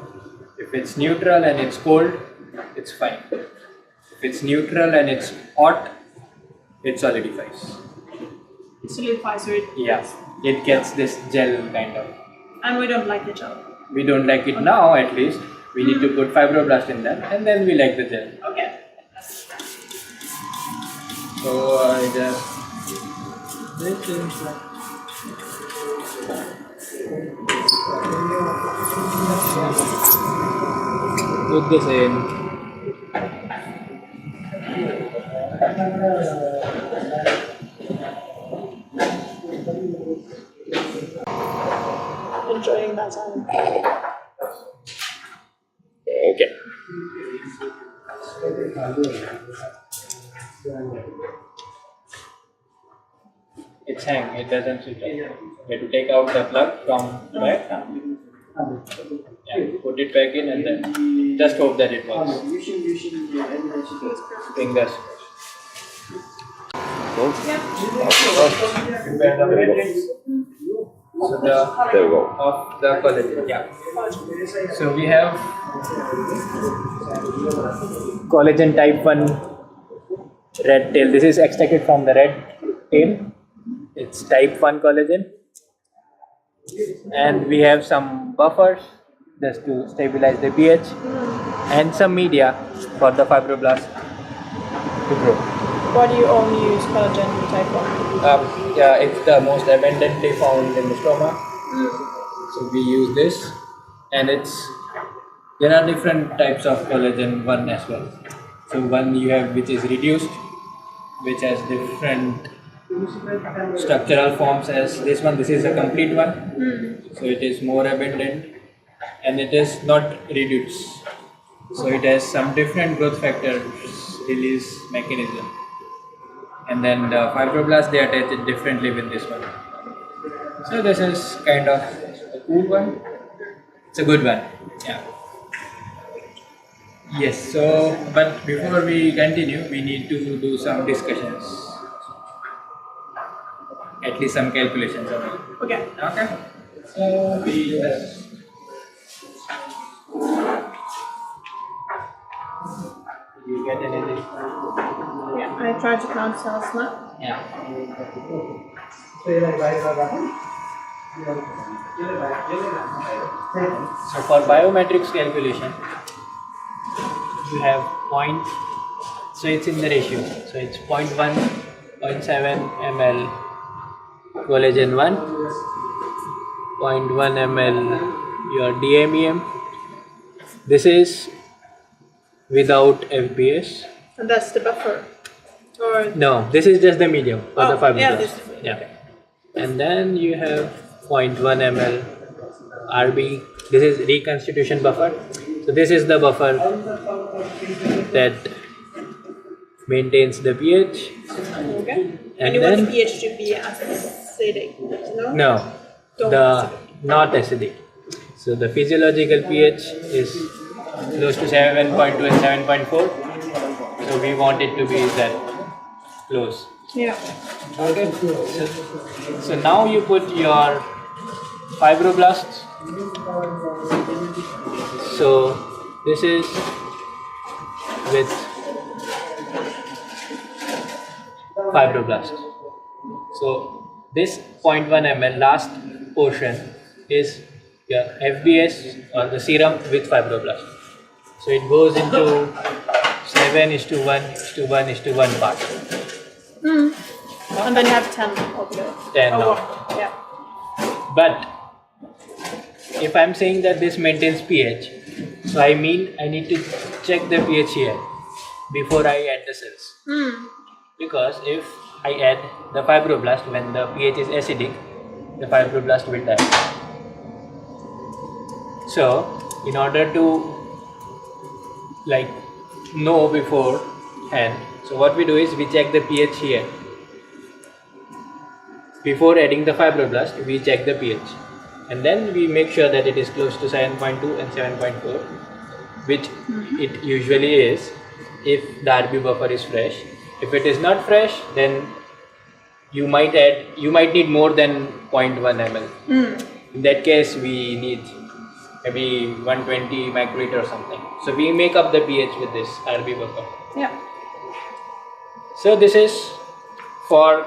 If it's neutral and it's cold, it's fine. If it's neutral and it's hot, it solidifies. It solidifies, so it. Yeah, it gets this gel kind of. And we don't like the gel. We don't like it now, at least. We need to put fibroblast in that, and then we like the gel. Okay. So I just this is put this in. Enjoying that time. Okay. It's hang, it doesn't switch off. You have to take out the plug from back. Yeah, put it back in and then just hope that it works. Fingers. No? Prepare the matrix. So the There we go. of the collagen. Yeah. So we have collagen type 1 red tail. This is extracted from the red tail. It's type 1 collagen. And we have some buffers just to stabilize the pH and some media for the fibroblast to grow. Why do you only use collagen type 1? Yeah, it's the most abundantly found in the stroma. So we use this, and there are different types of collagen 1 as well. So one you have which is reduced, which has different structural forms as this one. This is a complete one, so it is more abundant, and it is not reduced. So it has some different growth factors release mechanism. And then the fibroblasts, they attach it differently with this one. So this is kind of a cool one. It's a good one. Yeah. Yes. So, but before we continue, we need to do some discussions. At least some calculations of it. Okay. Okay. So we Did you get anything? Yeah, I tried to count cells now. Yeah. So for biometrics calculation, you have point. So it's in the ratio. So it's 0.1, 0.7 ml collagen 1, 0.1 ml your DMEM. This is without FBS. And that's the buffer. Or No, this is just the medium for the fibroblast. yeah, this Yeah. And then you have 0.1 ml RB. This is reconstitution buffer. So this is the buffer that maintains the pH. okay. And And you want then the pH to be acidic, no? no, Don't the acidic. not acidic. So the physiological pH is close to 7.2 and 7.4. So we want it to be that close. Yeah. Okay. So now you put your fibroblasts. So this is with fibroblasts. So this 0.1 ml last portion is your FBS or the serum with fibroblast. So it goes into 7:1:1:1 part. And then you have 10 altogether. 10 now. Yeah. But if I'm saying that this maintains pH, so I mean I need to check the pH here before I add the cells. Because if I add the fibroblast when the pH is acidic, the fibroblast will die. So in order to know beforehand, so what we do is we check the pH here. Before adding the fibroblast, we check the pH, and then we make sure that it is close to 7.2 and 7.4, which it usually is if the RB buffer is fresh. If it is not fresh, then you might need more than 0.1 ml. In that case, we need maybe 120 microliter or something. So we make up the pH with this RB buffer. Yeah. So this is for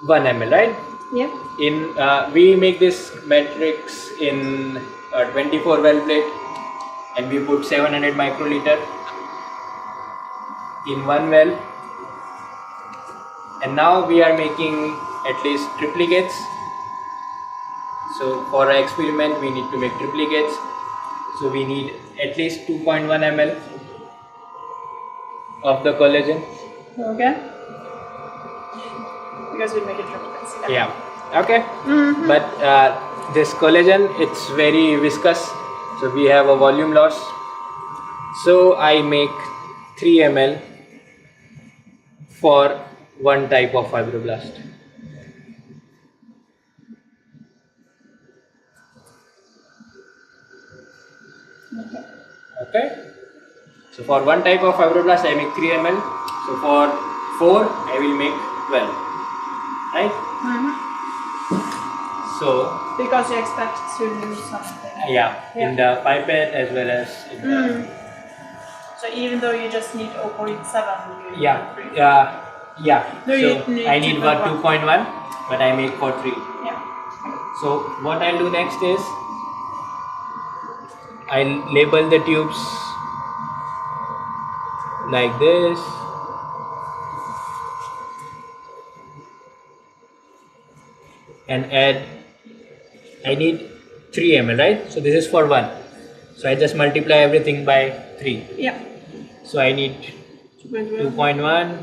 1 ml, right? Yeah. We make this matrix in a 24 well plate, and we put 700 microliter in one well, and now we are making at least triplicates. So for our experiment we need to make triplicates, so we need at least 2.1 ml of the collagen. Okay. Because we make it triplets. Yeah, Okay, but this collagen, it's very viscous, so we have a volume loss. So I make 3 ml for one type of fibroblast. Okay, so for one type of fibroblast I make 3 ml. So for 4 I will make 12, right? So Because you expect to lose something. yeah, in the pipette as well as in the So even though you just need 0.7, you yeah, need 3. yeah. No, So you need I need about 2.1, but I make for 3. Yeah. So what I'll do next is I'll label the tubes like this. And add, I need 3 ml, right? So this is for 1. So I just multiply everything by 3. Yeah. So I need 2.1. 2.1,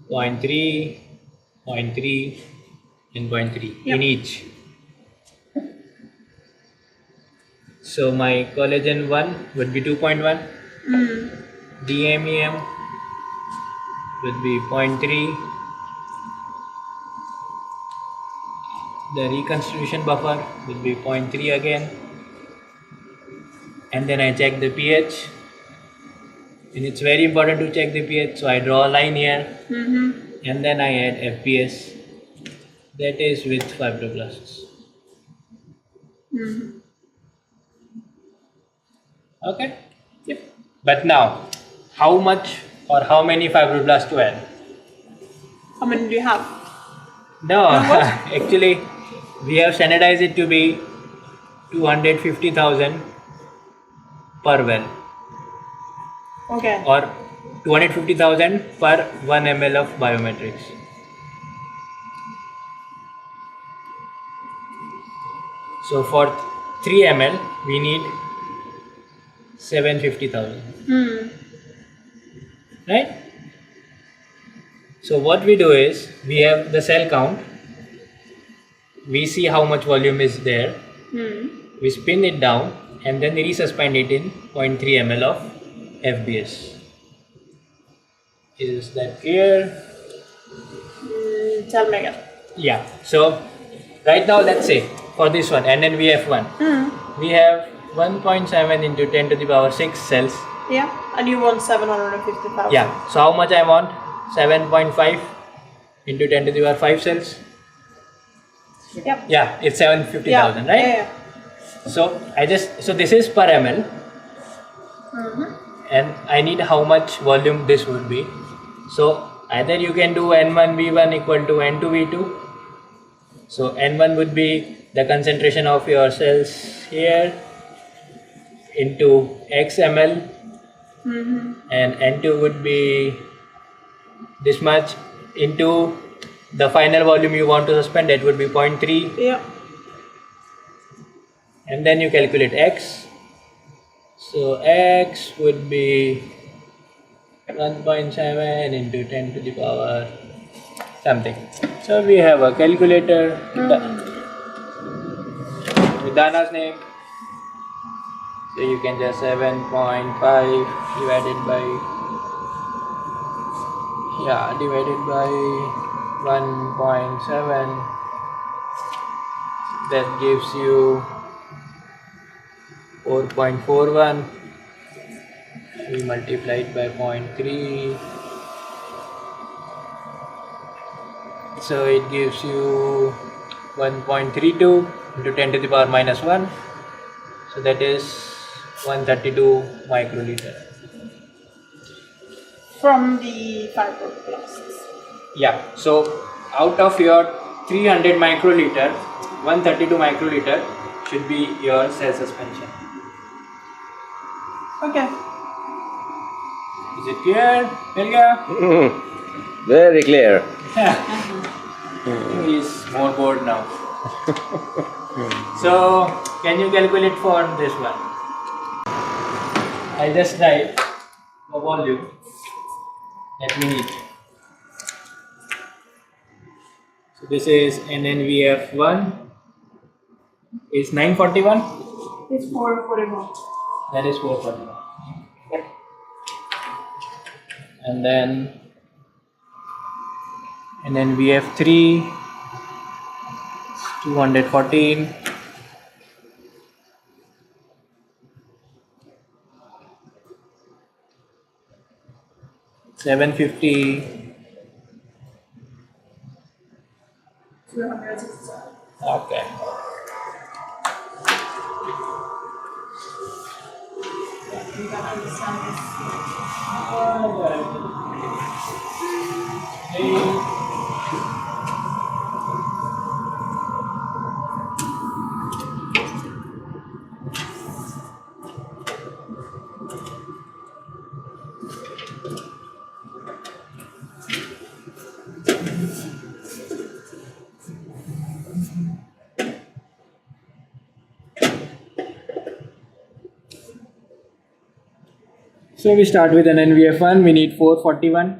0.3, 0.3 and 0.3 in each. So my collagen 1 would be 2.1, DMEM would be 0.3, the reconstitution buffer would be 0.3 again, and then I check the pH, and it's very important to check the pH, so I draw a line here, and then I add FPS, that is with fibroblasts. Okay? Yep. But now, how much or how many fibroblasts to add? How many do you have? No, actually, we have standardized it to be 250,000 per well, Okay. or 250,000 per 1 ml of biometrics. So for 3 ml, we need 750,000. Right? So what we do is, we have the cell count, we see how much volume is there, we spin it down and then we resuspend it in 0.3 ml of FBS. Is that clear? Tell me again. Yeah. So right now, let's say for this one, NNVF1, we have 1.7 into 10 to the power 6 cells. Yeah. And you want 750,000. Yeah. So how much I want? 7.5 into 10 to the power 5 cells. Yep. Yeah, it's 750,000, right? Yeah. So so this is per ml, and I need how much volume this would be. So either you can do N1V1 equal to N2V2. So N1 would be the concentration of your cells here into X ml, and N2 would be this much into the final volume you want to suspend, that would be 0.3. Yeah. And then you calculate X. So X would be 1.7 into 10 to the power something. So we have a calculator with Dana's name. So you can just 7.5 divided by 1.7, that gives you 4.41. We multiply it by 0.3, so it gives you 1.32 into 10 to the power minus 1, so that is 132 microliter. From the fibroblasts. Yeah, so out of your 300 microliter, 132 microliter should be your cell suspension. Okay. Is it clear, Helga? Very clear. He is more bored now. So, can you calculate for this one? I just write the volume that we need. So this is NNVF1 is 941. It's 441. That is 441. And then NNVF3 is 214. 750. 267. Okay. You gotta understand this. So we start with an NVF1, we need 441.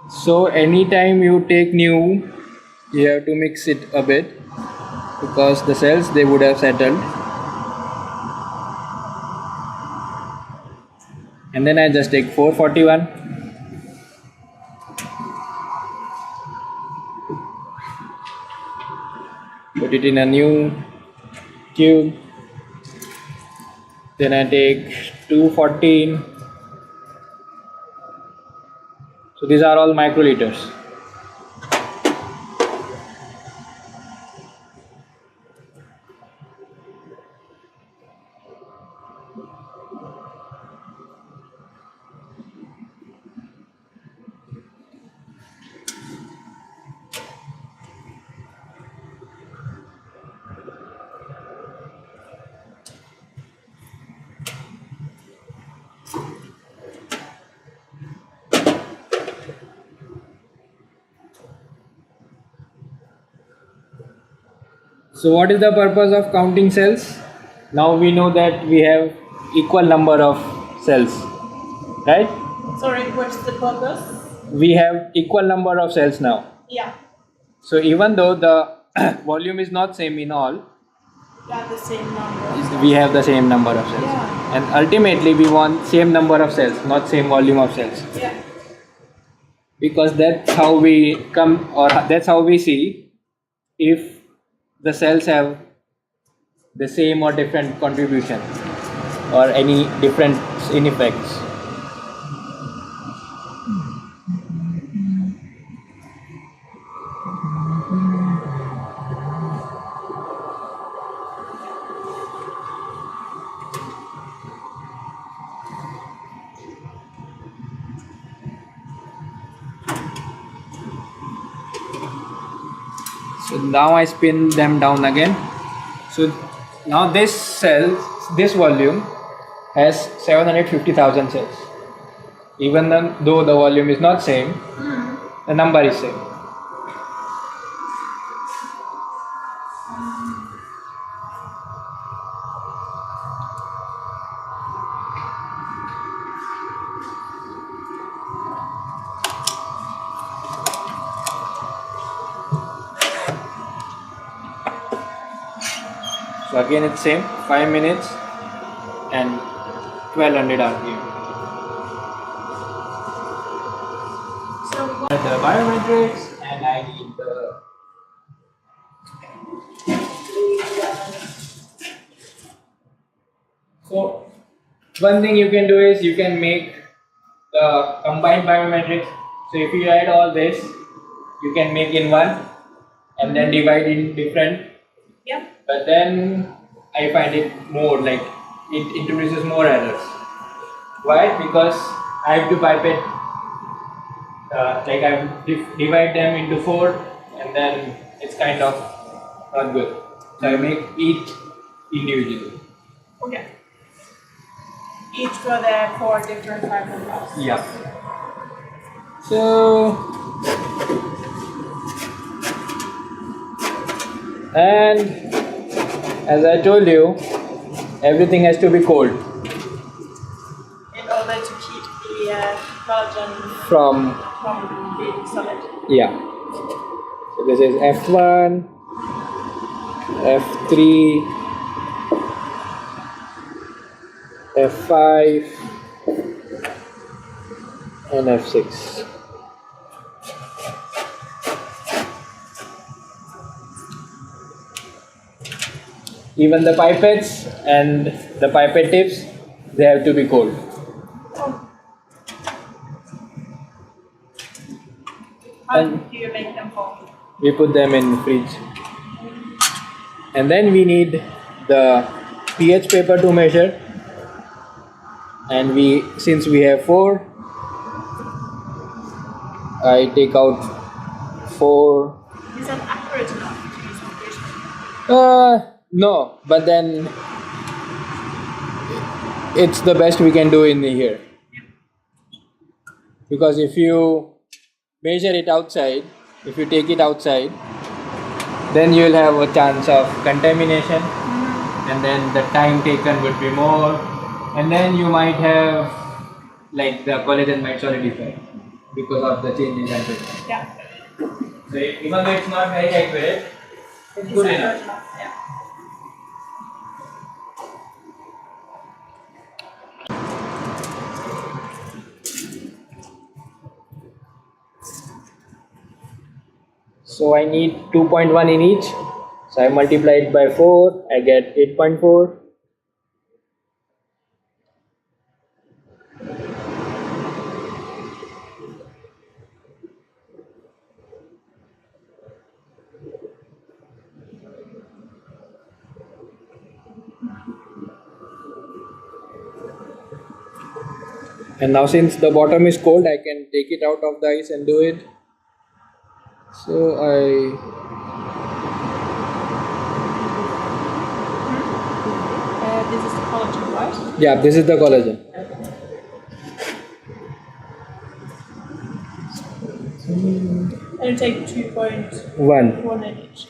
So anytime you take new, you have to mix it a bit because the cells, they would have settled. And then I just take 441. Put it in a new tube. Then I take 214. So these are all microliters. So what is the purpose of counting cells? Now we know that we have equal number of cells, right? Sorry, what's the purpose? We have equal number of cells now. Yeah, So even though the volume is not same in all, got the same number. we have the same number of cells. Yeah. And ultimately we want same number of cells, not same volume of cells. Yeah. Because that's how we come, or that's how we see if the cells have the same or different contribution or any difference in effects. So now I spin them down again. So now this cell, this volume has 750,000 cells. Even though the volume is not same, the number is same. So again it's same, 5 minutes and 1200 RPM. So what? The biometrics, and I need the so one thing you can do is you can make the combined biometrics. So if you add all this, you can make in one and then divide in different. Yeah. But then I find it more like it introduces more errors. Why? Because I have to pipette, like I have divide them into 4, and then it's kind of not good. So I make each individually. Okay. Each for the 4 different fibroblasts. Yeah. So And as I told you, everything has to be cold In order to keep the collagen from, from being solid. yeah. So this is F1, F3, F5 and F6. Even the pipettes and the pipette tips, they have to be cold. How do you make them cold? We put them in fridge. And then we need the pH paper to measure. And since we have 4, I take out 4. Is that accurate enough to use the pH paper? No, but then it's the best we can do in here. Because if you measure it outside, if you take it outside, then you will have a chance of contamination, and then the time taken would be more, and then you might have, like, the collagen might solidify because of the change in temperature. Yeah. So even though it's not very accurate, it's good enough. Yeah. So I need 2.1 in each. So I multiply it by 4, I get 8.4. And now since the bottom is cold, I can take it out of the ice and do it. So This is the collagen, right? yeah, this is the collagen. And you take 2.1 1. in each.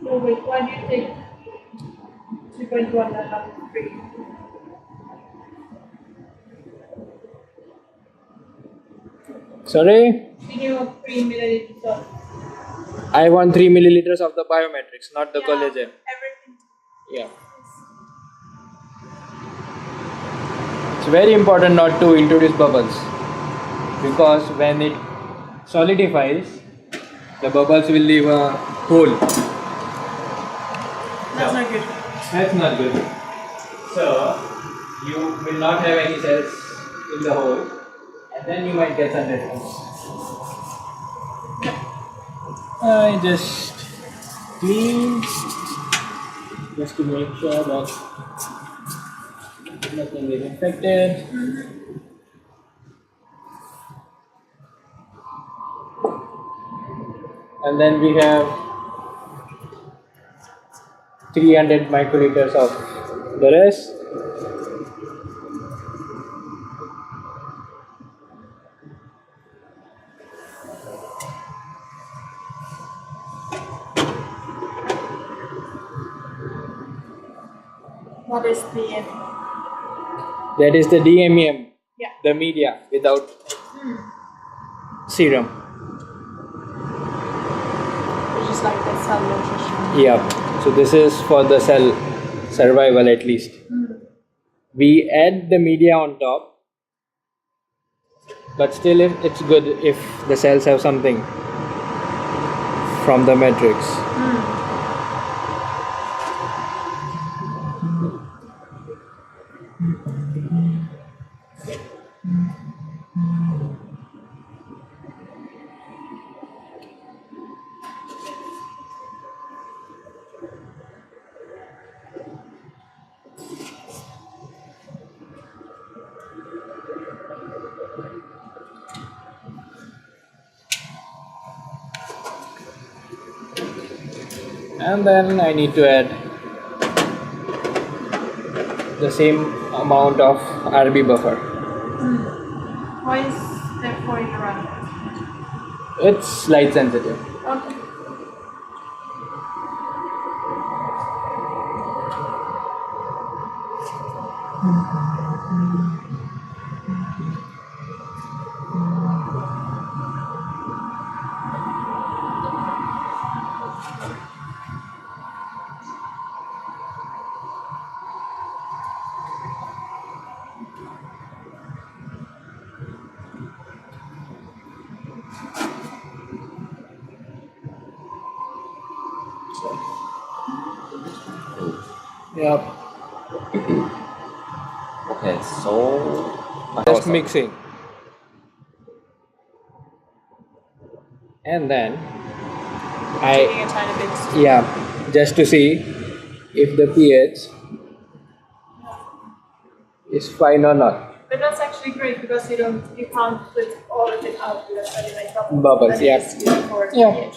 No, wait, why do you take 2.1 and not 3? Sorry? You want 3 milliliters of I want 3 milliliters of the biometrics, not the yeah, collagen. everything. Yeah. It's very important not to introduce bubbles, because when it solidifies, the bubbles will leave a hole. That's not good. That's not good. So you will not have any cells in the hole, and then you might get some difference. I just clean just to make sure that nothing is infected. And then we have 300 microliters of the rest. What is the That is the DMEM, yeah? the media without serum. Which is like the cell nutrition. Yeah, so this is for the cell survival at least. We add the media on top, but still it's good if the cells have something from the matrix. And then I need to add the same amount of RB buffer. Why is there foil around It's light sensitive. it? Okay. Yep. Okay, so Just mixing. And then Taking a tiny bit. yeah, just to see if the pH is fine or not. But that's actually great because you can't put all of it out because then you make bubbles. Bubbles, Then yeah. it's good for Yeah. pH.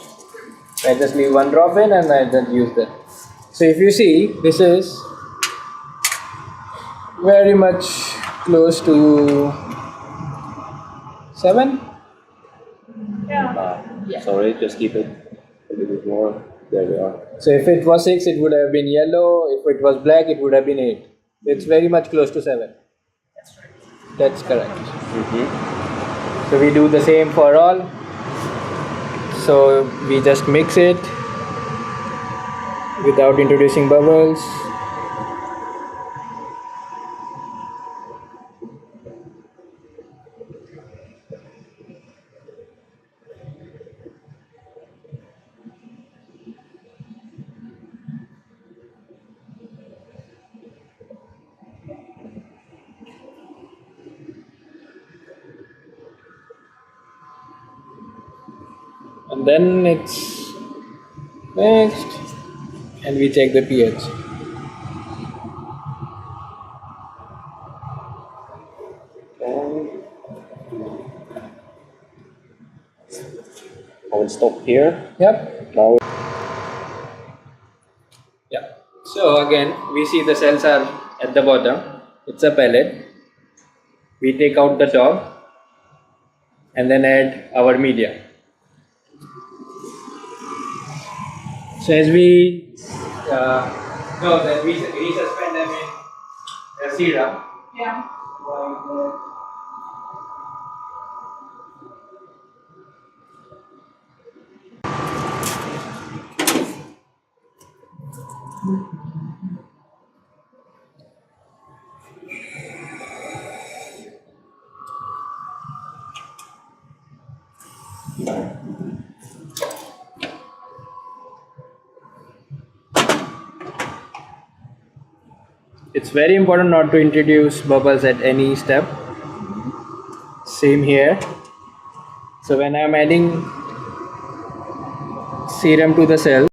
I just leave one drop in and I just use that. So if you see, this is very much close to 7. Yeah. sorry, just keep it a little bit more. There we are. So if it was 6, it would have been yellow. If it was black, it would have been 8. It's very much close to 7. That's right. That's correct. So we do the same for all. So we just mix it without introducing bubbles. And then it's mixed and we check the pH. I will stop here. Yep. Now Yeah. So again, we see the cells are at the bottom. It's a pellet. We take out the top and then add our media. So as we know that we suspend them in a serum. Yeah. It's very important not to introduce bubbles at any step. Same here. So when I'm adding serum to the cell,